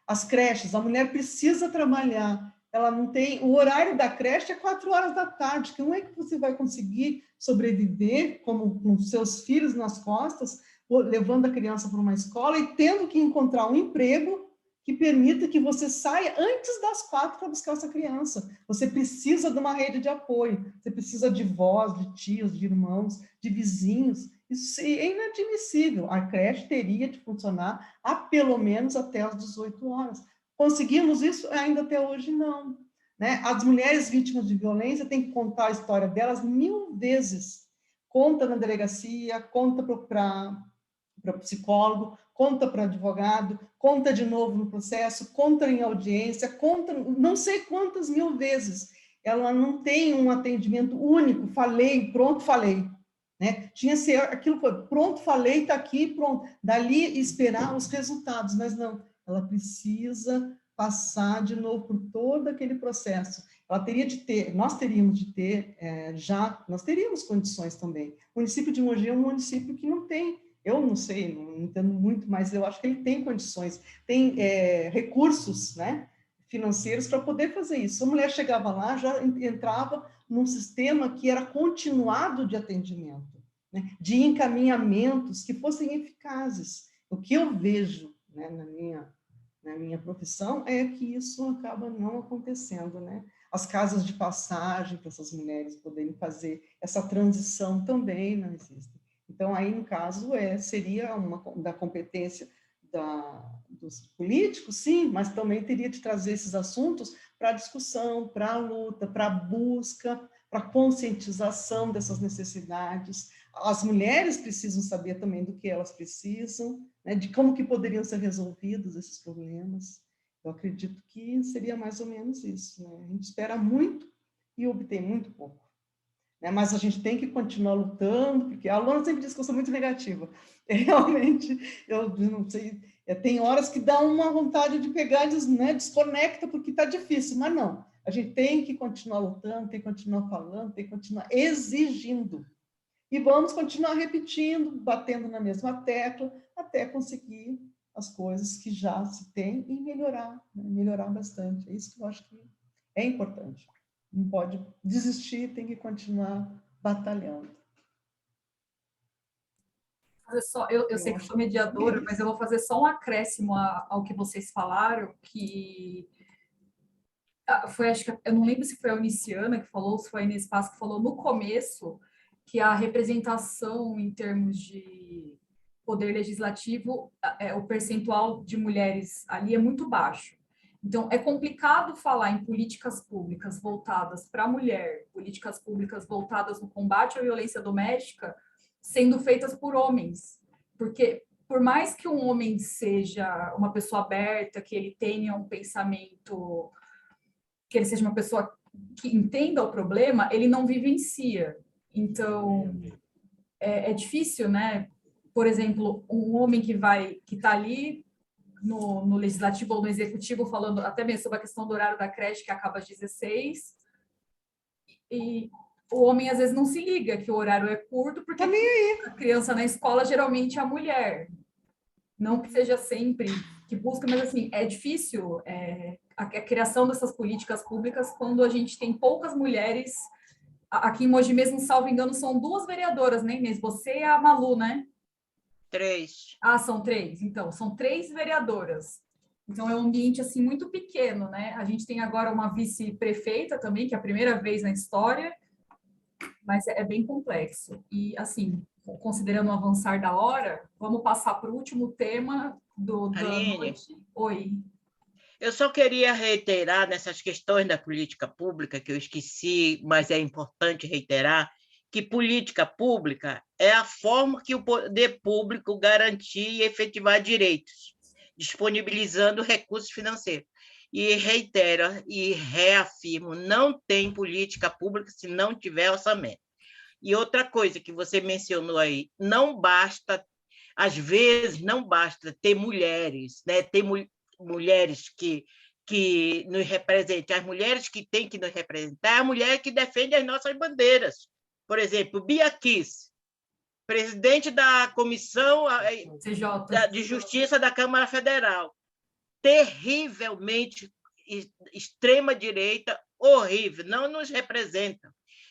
[SPEAKER 4] as creches, a mulher precisa trabalhar, ela não tem, o horário da creche é 4 horas da tarde, como é que você vai conseguir sobreviver como com seus filhos nas costas, levando a criança para uma escola e tendo que encontrar um emprego que permita que você saia antes das 4 para buscar essa criança. Você precisa de uma rede de apoio, você precisa de vós, de tios, de irmãos, de vizinhos. Isso é inadmissível. A creche teria de funcionar pelo menos até as 18 horas. Conseguimos isso? Ainda até hoje não. Né? As mulheres vítimas de violência têm que contar a história delas 1000 vezes. Conta na delegacia, conta para psicólogo, conta para advogado, conta de novo no processo, conta em audiência, conta não sei quantas 1000 vezes. Ela não tem um atendimento único, falei, pronto, falei. Né? Tinha que ser aquilo, pronto, falei, está aqui, pronto. Dali esperar os resultados, mas não. Ela precisa passar de novo por todo aquele processo. Ela teria de ter, nós teríamos de ter, nós teríamos condições também. O município de Mogi é um município que não tem, eu não sei, não entendo muito, mas eu acho que ele tem condições, tem recursos, né, financeiros para poder fazer isso. A mulher chegava lá, já entrava num sistema que era continuado de atendimento, né, de encaminhamentos que fossem eficazes. O que eu vejo, né, na minha profissão é que isso acaba não acontecendo, né? As casas de passagem para essas mulheres poderem fazer essa transição também não existem. Então, aí, no caso, seria da competência dos políticos, sim, mas também teria de trazer esses assuntos para a discussão, para a luta, para a busca, para a conscientização dessas necessidades. As mulheres precisam saber também do que elas precisam, né, de como que poderiam ser resolvidos esses problemas. Eu acredito que seria mais ou menos isso, né? A gente espera muito e obtém muito pouco. Né? Mas a gente tem que continuar lutando, porque a Luana sempre diz que eu sou muito negativa. Realmente, eu não sei, tem horas que dá uma vontade de pegar, né, desconecta, porque está difícil, mas não. A gente tem que continuar lutando, tem que continuar falando, tem que continuar exigindo. E vamos continuar repetindo, batendo na mesma tecla, até conseguir as coisas que já se tem e melhorar, né? Melhorar bastante. É isso que eu acho que é importante. Não pode desistir, tem que continuar batalhando.
[SPEAKER 1] Eu sei que sou mediadora, mas eu vou fazer só um acréscimo ao que vocês falaram, que foi, acho que, eu não lembro se foi a Uniciana que falou, se foi a Inês Paz que falou no começo, que a representação em termos de poder legislativo, o percentual de mulheres ali é muito baixo. Então, é complicado falar em políticas públicas voltadas para a mulher, políticas públicas voltadas no combate à violência doméstica, sendo feitas por homens. Porque, por mais que um homem seja uma pessoa aberta, que ele tenha um pensamento, que ele seja uma pessoa que entenda o problema, ele não vivencia. Então, é difícil, né? Por exemplo, um homem que está ali no legislativo ou no executivo falando até mesmo sobre a questão do horário da creche que acaba às 16, e o homem às vezes não se liga que o horário é curto, porque a criança na escola geralmente é a mulher. Não que seja sempre que busca, mas assim, é difícil a criação dessas políticas públicas quando a gente tem poucas mulheres. Aqui em Mogi mesmo, salvo engano, são 2 vereadoras, né, Inês? Você e a Malu, né?
[SPEAKER 3] 3.
[SPEAKER 1] Ah, são 3. Então, são 3 vereadoras. Então, é um ambiente, assim, muito pequeno, né? A gente tem agora uma vice-prefeita também, que é a primeira vez na história, mas é bem complexo. E, assim, considerando o avançar da hora, vamos passar para o último tema da noite. Oi.
[SPEAKER 3] Eu só queria reiterar nessas questões da política pública, que eu esqueci, mas é importante reiterar, que política pública é a forma que o poder público garantir e efetivar direitos, disponibilizando recursos financeiros. E reitero e reafirmo, não tem política pública se não tiver orçamento. E outra coisa que você mencionou aí, não basta, às vezes, não basta ter mulheres, né? Ter mulheres que nos representem. As mulheres que têm que nos representar é a mulher que defende as nossas bandeiras. Por exemplo, Bia Kiss, presidente da Comissão de Justiça da Câmara Federal, terrivelmente extrema-direita, horrível, não nos representa.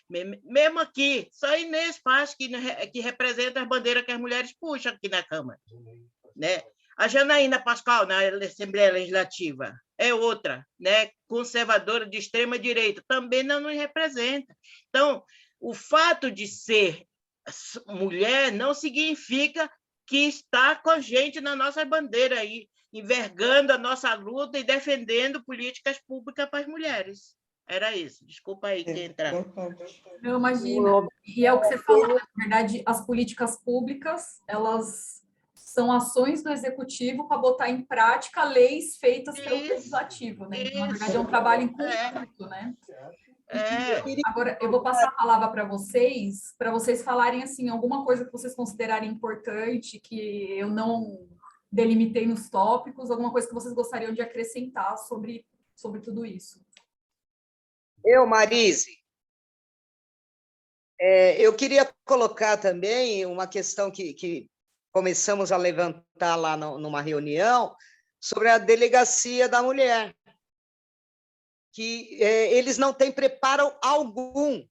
[SPEAKER 3] Mesmo aqui, só Inês Paz que representa as bandeiras que as mulheres puxam aqui na Câmara. Né? A Janaína Pascoal, na Assembleia Legislativa, é outra, né? Conservadora de extrema-direita, também não nos representa. Então, o fato de ser mulher não significa que está com a gente na nossa bandeira aí, envergando a nossa luta e defendendo políticas públicas para as mulheres. Era isso. Desculpa aí que entrar.
[SPEAKER 1] Não, imagina. E é o que você falou, né? Na verdade, as políticas públicas, elas são ações do executivo para botar em prática leis feitas pelo legislativo, né? Então, na verdade, é um trabalho em conjunto, né? Agora, eu vou passar a palavra para vocês falarem, assim, alguma coisa que vocês considerarem importante, que eu não delimitei nos tópicos, alguma coisa que vocês gostariam de acrescentar sobre tudo isso.
[SPEAKER 8] Marise, eu queria colocar também uma questão que começamos a levantar lá numa reunião sobre a delegacia da mulher, que eles não têm preparo algum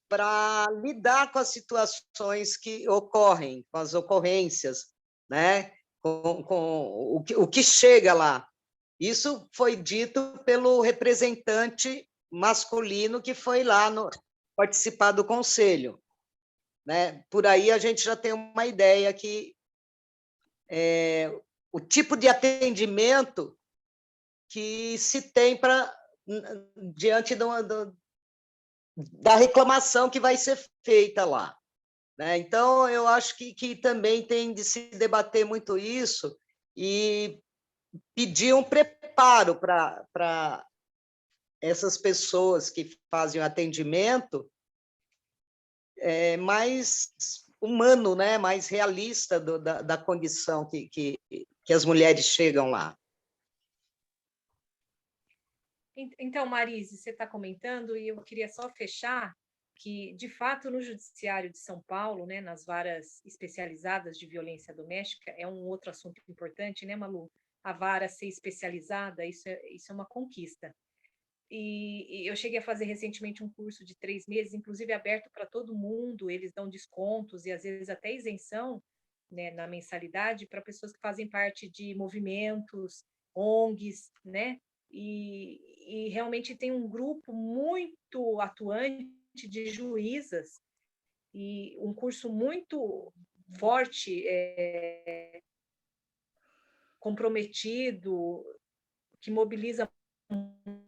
[SPEAKER 8] para lidar com as situações que ocorrem, com as ocorrências, né? com o que chega lá. Isso foi dito pelo representante masculino que foi lá participar do conselho. Né? Por aí a gente já tem uma ideia que o tipo de atendimento que se tem diante da reclamação que vai ser feita lá. Né? Então, eu acho que também tem de se debater muito isso e pedir um preparo para essas pessoas que fazem o atendimento mais humano, né? Mais realista da condição que as mulheres chegam lá.
[SPEAKER 5] Então, Marise, você está comentando, e eu queria só fechar que, de fato, no Judiciário de São Paulo, né, nas varas especializadas de violência doméstica, é um outro assunto importante, né, Malu? A vara ser especializada, isso é uma conquista. E eu cheguei a fazer recentemente um curso de 3 meses, inclusive aberto para todo mundo, eles dão descontos e às vezes até isenção, né, na mensalidade para pessoas que fazem parte de movimentos, ONGs, né? E realmente tem um grupo muito atuante de juízas e um curso muito forte, comprometido, que mobiliza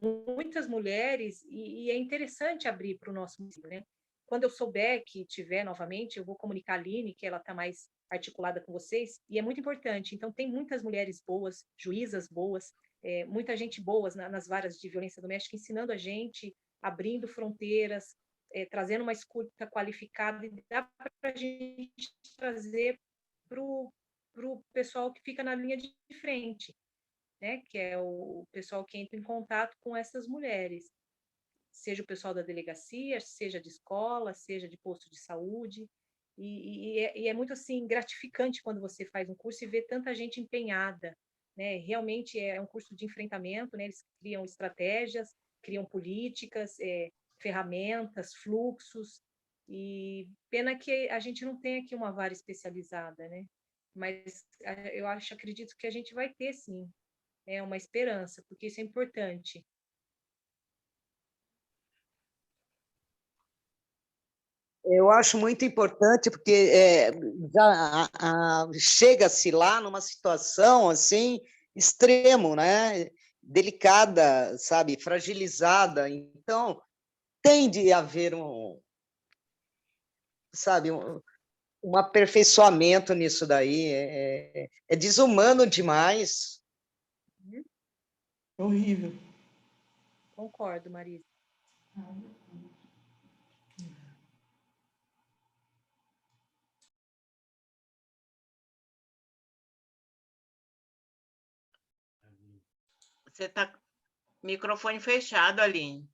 [SPEAKER 5] muitas mulheres, e é interessante abrir para o nosso município, né? Quando eu souber que tiver novamente, eu vou comunicar a Aline, que ela está mais articulada com vocês, e é muito importante. Então, tem muitas mulheres boas, juízas boas, muita gente boa nas varas de violência doméstica, ensinando a gente, abrindo fronteiras, trazendo uma escuta qualificada, e dá para a gente trazer para o pessoal que fica na linha de frente, né, que é o pessoal que entra em contato com essas mulheres, seja o pessoal da delegacia, seja de escola, seja de posto de saúde, e é muito assim gratificante quando você faz um curso e vê tanta gente empenhada, né? Realmente é um curso de enfrentamento, né? Eles criam estratégias, criam políticas, ferramentas, fluxos, e pena que a gente não tem aqui uma vara especializada, né? Mas eu acredito que a gente vai ter, sim. É uma esperança, porque isso é importante.
[SPEAKER 8] Eu acho muito importante, porque chega-se lá numa situação assim extremo, né? Delicada, sabe, fragilizada. Então, tem de haver sabe, um aperfeiçoamento nisso daí. É desumano demais.
[SPEAKER 4] Horrível.
[SPEAKER 5] Concordo, Marisa.
[SPEAKER 3] Você está microfone fechado, Aline.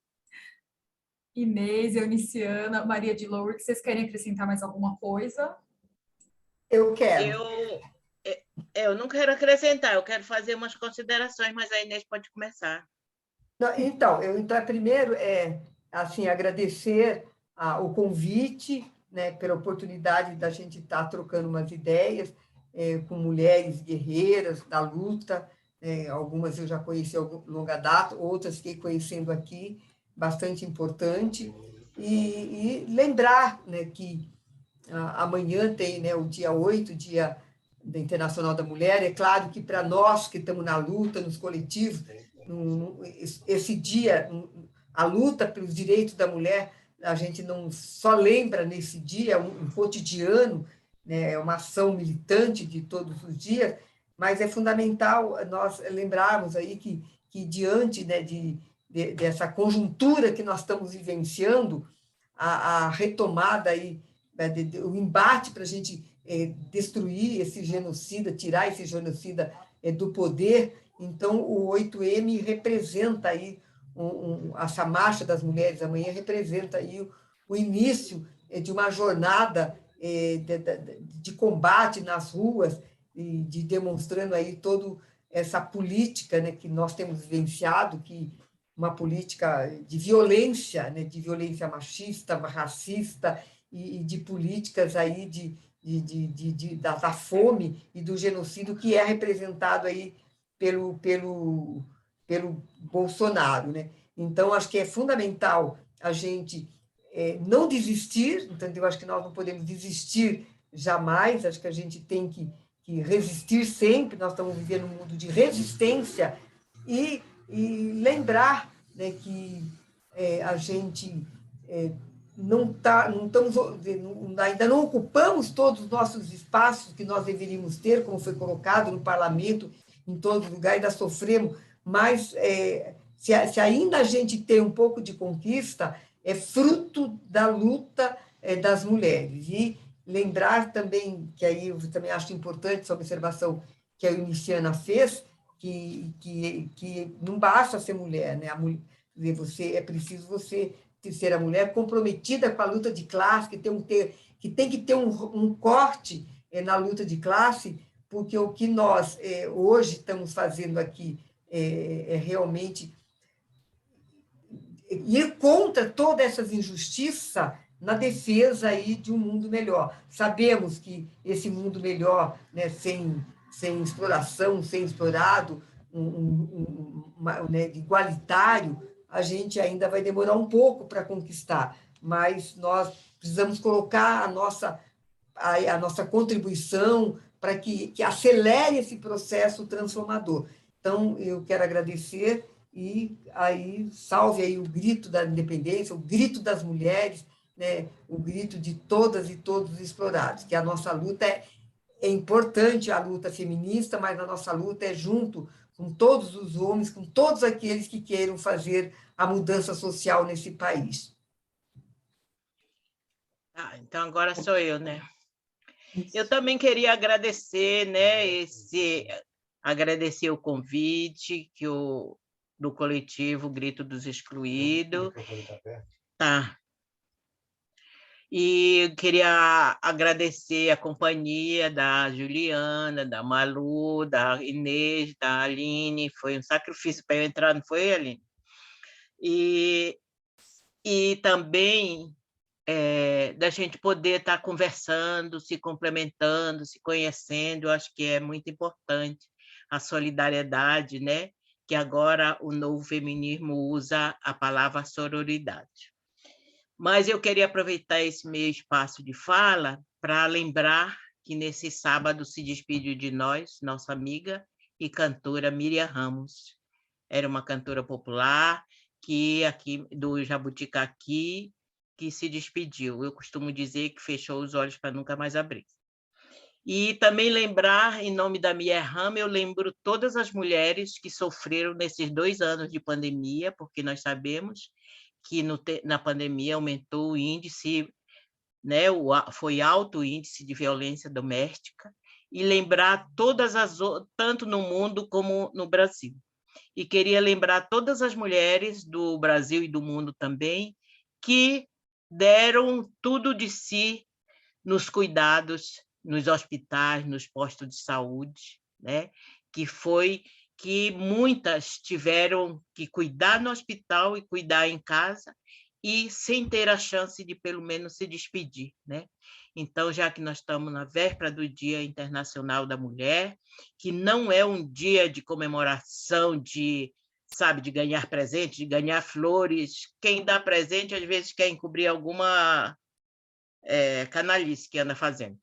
[SPEAKER 1] Inês, Euniciana, Maria de Lourdes, vocês querem acrescentar mais alguma coisa?
[SPEAKER 2] Eu quero.
[SPEAKER 3] Eu não quero acrescentar, eu quero fazer umas considerações, mas a Inês pode começar.
[SPEAKER 2] Não, então, primeiro assim, agradecer o convite, né, pela oportunidade da gente estar trocando umas ideias com mulheres guerreiras da luta. Algumas eu já conheci há longa data, outras fiquei conhecendo aqui, bastante importante. E lembrar, né, que amanhã tem, né, o dia 8, Dia da Internacional da Mulher. É claro que para nós que estamos na luta, nos coletivos, esse dia, a luta pelos direitos da mulher, a gente não só lembra nesse dia, é um cotidiano, né, é uma ação militante de todos os dias, mas é fundamental nós lembrarmos aí que diante, né, dessa conjuntura que nós estamos vivenciando, a retomada aí, o embate para a gente destruir esse genocida, tirar esse genocida do poder. Então, o 8M representa aí, essa marcha das mulheres amanhã representa aí o início de uma jornada de combate nas ruas, e demonstrando aí toda essa política, né, que nós temos vivenciado, que uma política de violência, né, de violência machista, racista, e de políticas aí da fome e do genocídio que é representado aí pelo Bolsonaro, né? Então, acho que é fundamental a gente não desistir, entendeu? Acho que nós não podemos desistir jamais, acho que a gente tem que resistir sempre, nós estamos vivendo um mundo de resistência, e lembrar, né, que a gente ainda não ocupamos todos os nossos espaços que nós deveríamos ter, como foi colocado no parlamento, em todos os lugares, ainda sofremos, mas se ainda a gente tem um pouco de conquista, é fruto da luta das mulheres. E lembrar também, que aí eu também acho importante essa observação que a Euniciana fez, que não basta ser mulher, né? É preciso você ser a mulher comprometida com a luta de classe, que tem que ter um corte na luta de classe, porque o que nós hoje estamos fazendo aqui é realmente ir contra todas essas injustiças na defesa aí de um mundo melhor. Sabemos que esse mundo melhor, né, sem exploração, sem explorado, né, igualitário, a gente ainda vai demorar um pouco para conquistar, mas nós precisamos colocar a nossa contribuição para que acelere esse processo transformador. Então, eu quero agradecer e aí salve aí o grito da independência, o grito das mulheres, né, o grito de todas e todos os explorados, que a nossa luta é importante, a luta feminista, mas a nossa luta é junto com todos os homens, com todos aqueles que queiram fazer a mudança social nesse país.
[SPEAKER 3] Então agora sou eu, né? Eu também queria agradecer, né, agradecer o convite do coletivo Grito dos Excluídos. Tá. E eu queria agradecer a companhia da Juliana, da Malu, da Inês, da Aline. Foi um sacrifício para eu entrar, não foi, Aline? E também da gente poder estar conversando, se complementando, se conhecendo. Eu acho que é muito importante a solidariedade, né? Que agora o novo feminismo usa a palavra sororidade. Mas eu queria aproveitar esse meu espaço de fala para lembrar que nesse sábado se despediu de nós, nossa amiga e cantora Miriam Ramos. Era uma cantora popular que aqui do Jabuticaqui, que se despediu. Eu costumo dizer que fechou os olhos para nunca mais abrir. E também lembrar, em nome da Mierham, eu lembro todas as mulheres que sofreram nesses 2 anos de pandemia, porque nós sabemos que na pandemia aumentou o índice, né, foi alto o índice de violência doméstica, e lembrar todas as, tanto no mundo como no Brasil. E queria lembrar todas as mulheres do Brasil e do mundo também, que deram tudo de si nos cuidados, nos hospitais, nos postos de saúde, né? Que muitas tiveram que cuidar no hospital e cuidar em casa, e sem ter a chance de, pelo menos, se despedir, né? Então, já que nós estamos na véspera do Dia Internacional da Mulher, que não é um dia de comemoração, de ganhar presente, de ganhar flores. Quem dá presente, às vezes, quer encobrir alguma canalice que anda fazendo.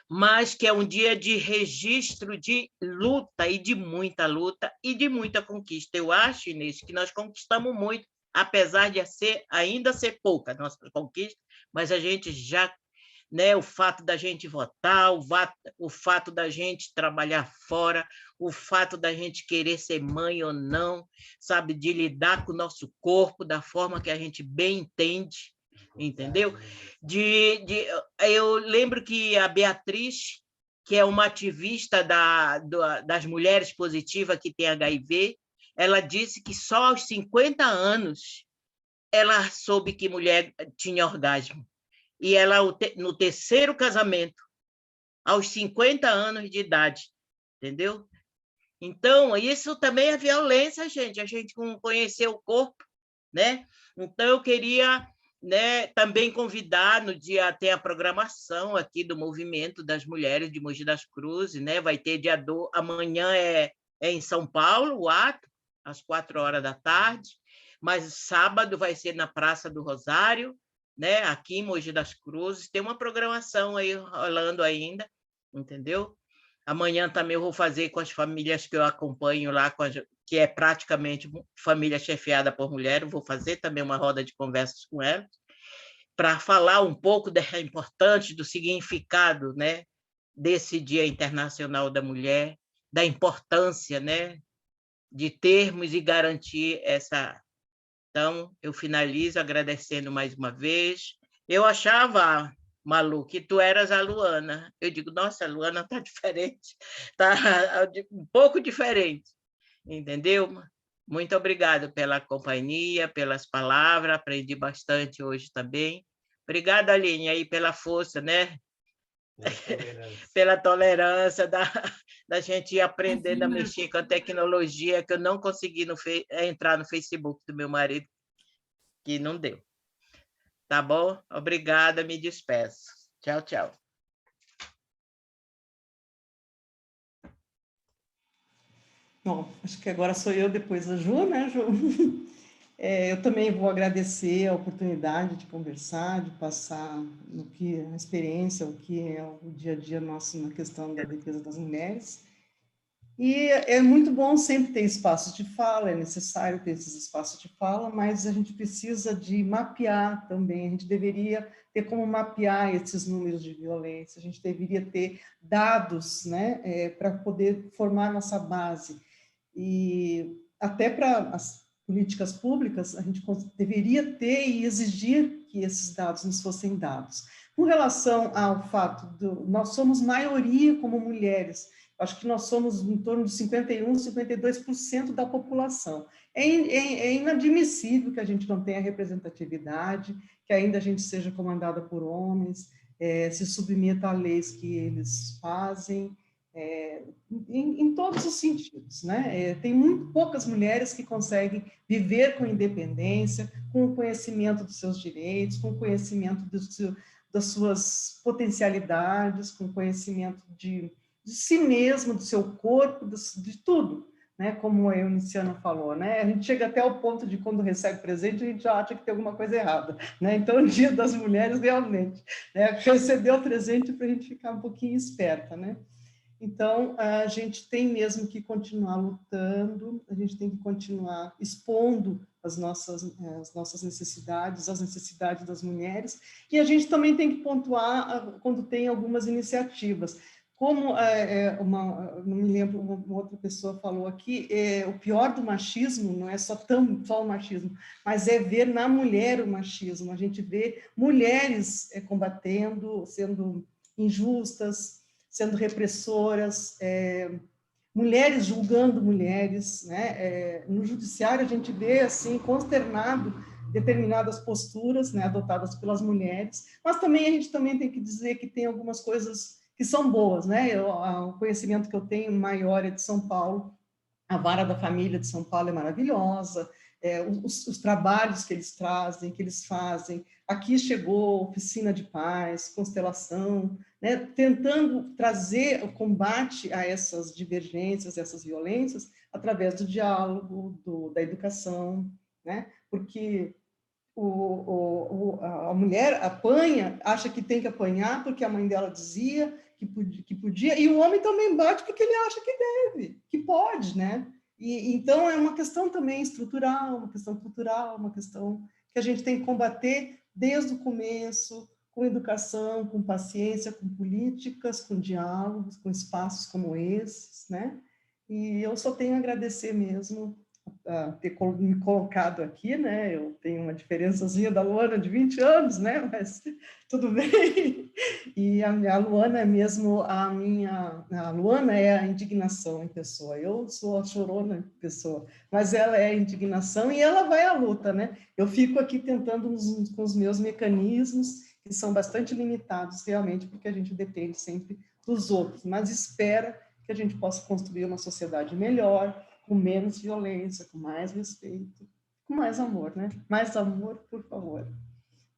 [SPEAKER 3] Mas que é um dia de registro de luta, e de muita conquista. Eu acho, Inês, que nós conquistamos muito, apesar de ainda ser pouca a nossa conquista, mas a gente já, né, o fato da gente votar, o fato da gente trabalhar fora, o fato da gente querer ser mãe ou não, sabe, de lidar com o nosso corpo da forma que a gente bem entende, entendeu? Eu lembro que a Beatriz, que é uma ativista das mulheres positivas que tem HIV, ela disse que só aos 50 anos ela soube que mulher tinha orgasmo. E ela, no terceiro casamento, aos 50 anos de idade, entendeu? Então, isso também é violência, gente, a gente conhecer o corpo, né? Então, eu queria, né, também convidar, no dia, tem a programação aqui do Movimento das Mulheres de Mogi das Cruzes, né? Vai ter amanhã é em São Paulo, o ato, às 16h, mas sábado vai ser na Praça do Rosário, né? Aqui em Mogi das Cruzes, tem uma programação aí rolando ainda, entendeu? Amanhã também eu vou fazer com as famílias que eu acompanho lá, que é praticamente família chefiada por mulher, eu vou fazer também uma roda de conversas com elas, para falar um pouco da importância, do significado, né, desse Dia Internacional da Mulher, da importância, né, de termos e garantir essa. Então, eu finalizo agradecendo mais uma vez. Eu achava, Malu, que tu eras a Luana. Eu digo, nossa, a Luana está diferente, está um pouco diferente, entendeu? Muito obrigada pela companhia, pelas palavras, aprendi bastante hoje também. Obrigada, Aline, aí pela força, né? Pela tolerância da gente ir aprendendo a mexer com a tecnologia, que eu não consegui entrar no Facebook do meu marido, que não deu. Tá bom? Obrigada, me despeço. Tchau, tchau.
[SPEAKER 4] Bom, acho que agora sou eu, depois a Ju, né, Ju? Eu também vou agradecer a oportunidade de conversar, de passar a experiência, o que é o dia a dia nosso na questão da defesa das mulheres. E é muito bom sempre ter espaços de fala, é necessário ter esses espaços de fala, mas a gente precisa de mapear também, a gente deveria ter como mapear esses números de violência, a gente deveria ter dados, né, para poder formar nossa base. E até para as políticas públicas, a gente deveria ter e exigir que esses dados nos fossem dados. Com relação ao fato nós somos maioria como mulheres, acho que nós somos em torno de 51%, 52% da população. É inadmissível que a gente não tenha representatividade, que ainda a gente seja comandada por homens, se submeta a leis que eles fazem, em todos os sentidos, né? Tem muito poucas mulheres que conseguem viver com independência, com o conhecimento dos seus direitos, com o conhecimento das suas potencialidades, com o conhecimento de si mesmo, do seu corpo, de tudo, né? Como a Euniciana falou, né? A gente chega até ao ponto de, quando recebe presente, a gente já acha que tem alguma coisa errada, né? Então, o Dia das Mulheres, realmente, né? Receber o presente para a gente ficar um pouquinho esperta, né? Então, a gente tem mesmo que continuar lutando, a gente tem que continuar expondo as nossas necessidades, as necessidades das mulheres, e a gente também tem que pontuar quando tem algumas iniciativas. Como não me lembro, uma outra pessoa falou aqui, o pior do machismo não é só o machismo, mas é ver na mulher o machismo. A gente vê mulheres combatendo, sendo injustas, sendo repressoras, mulheres julgando mulheres, né? No judiciário a gente vê assim consternado determinadas posturas, né, adotadas pelas mulheres, mas também a gente também tem que dizer que tem algumas coisas que são boas, né? O conhecimento que eu tenho maior é de São Paulo, a Vara da Família de São Paulo é maravilhosa, os trabalhos que eles trazem, que eles fazem. Aqui chegou Oficina de Paz, Constelação, né, tentando trazer o combate a essas divergências, essas violências, através do diálogo, da educação, né? Porque a mulher apanha, acha que tem que apanhar porque a mãe dela dizia que podia, e o homem também bate porque ele acha que deve, que pode, né? E então é uma questão também estrutural, uma questão cultural, uma questão que a gente tem que combater desde o começo, com educação, com paciência, com políticas, com diálogos, com espaços como esses, né? E eu só tenho a agradecer mesmo ter me colocado aqui, né? Eu tenho uma diferençazinha da Luana de 20 anos, né? Mas tudo bem. E a Luana é mesmo a Luana é a indignação em pessoa. Eu sou a chorona em pessoa, mas ela é a indignação e ela vai à luta, né? Eu fico aqui tentando com os meus mecanismos, que são bastante limitados realmente, porque a gente depende sempre dos outros, mas espera que a gente possa construir uma sociedade melhor, com menos violência, com mais respeito, com mais amor, né? Mais amor, por favor.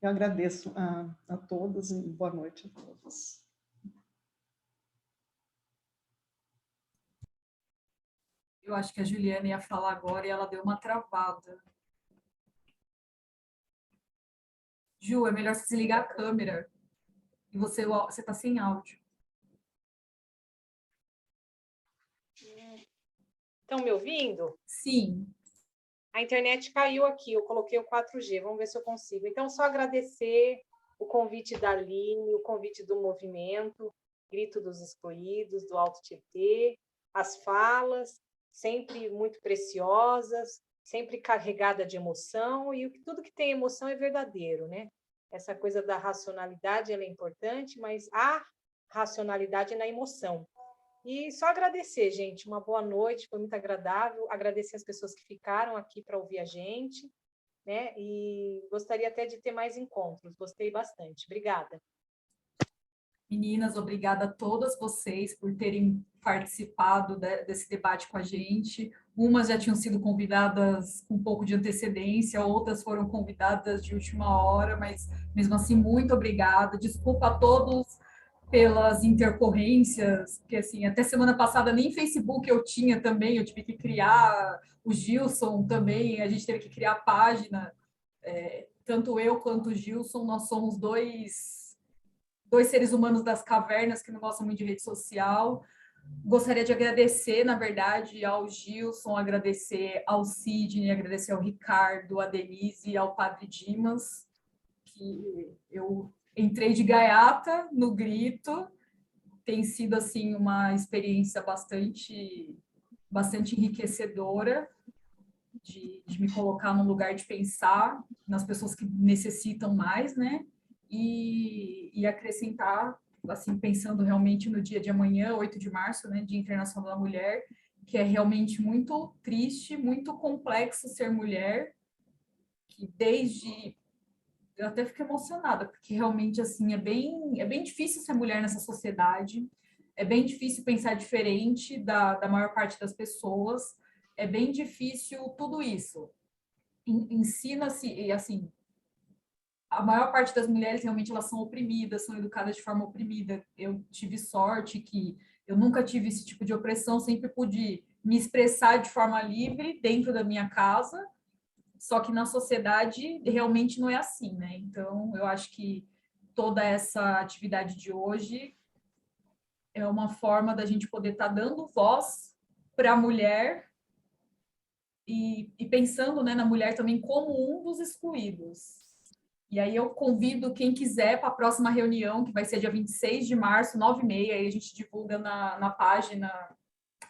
[SPEAKER 4] Eu agradeço a todas e boa noite a todos.
[SPEAKER 1] Eu acho que a Juliana ia falar agora e ela deu uma travada. Ju, é melhor você desligar a câmera. E você está sem áudio.
[SPEAKER 5] Estão me ouvindo?
[SPEAKER 1] Sim.
[SPEAKER 5] A internet caiu aqui, eu coloquei o 4G, vamos ver se eu consigo. Então, só agradecer o convite da Aline, o convite do movimento, Grito dos Excluídos, do Alto Tietê, as falas, sempre muito preciosas, sempre carregada de emoção, e tudo que tem emoção é verdadeiro, né? Essa coisa da racionalidade, ela é importante, mas a racionalidade é na emoção. E só agradecer, gente, uma boa noite, foi muito agradável, agradecer as pessoas que ficaram aqui para ouvir a gente, né? E gostaria até de ter mais encontros, gostei bastante. Obrigada.
[SPEAKER 1] Meninas, obrigada a todas vocês por terem participado desse debate com a gente. Umas já tinham sido convidadas com um pouco de antecedência, outras foram convidadas de última hora, mas mesmo assim, muito obrigada. Desculpa a todos pelas intercorrências, porque assim, até semana passada nem Facebook eu tinha também, eu tive que criar, o Gilson também, a gente teve que criar a página, tanto eu quanto o Gilson, nós somos dois seres humanos das cavernas que não gostam muito de rede social. Gostaria de agradecer, na verdade, ao Gilson, agradecer ao Sidney, agradecer ao Ricardo, à Denise, ao Padre Dimas, que eu entrei de gaiata no grito, tem sido assim uma experiência bastante enriquecedora de me colocar num lugar de pensar nas pessoas que necessitam mais, né? E acrescentar, assim, pensando realmente no dia de amanhã, 8 de março, né, Dia Internacional da Mulher, que é realmente muito triste, muito complexo ser mulher, que desde eu até fico emocionada, porque realmente, assim, é bem difícil ser mulher nessa sociedade, é bem difícil pensar diferente da maior parte das pessoas, é bem difícil tudo isso. Ensina-se, e assim, a maior parte das mulheres realmente elas são oprimidas, são educadas de forma oprimida. Eu tive sorte que eu nunca tive esse tipo de opressão, sempre pude me expressar de forma livre dentro da minha casa, só que na sociedade realmente não é assim, né? Então, eu acho que toda essa atividade de hoje é uma forma da gente poder estar dando voz para a mulher e pensando, né, na mulher também como um dos excluídos. E aí eu convido quem quiser para a próxima reunião, que vai ser dia 26 de março, 9h30, aí a gente divulga na página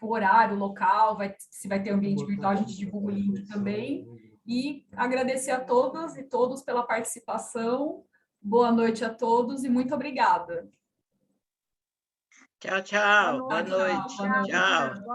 [SPEAKER 1] o horário, o local, se vai ter ambiente virtual, a gente divulga o link também. E agradecer a todas e todos pela participação. Boa noite a todos e muito obrigada.
[SPEAKER 3] Tchau, tchau. Boa noite.
[SPEAKER 1] Boa noite.
[SPEAKER 3] Tchau.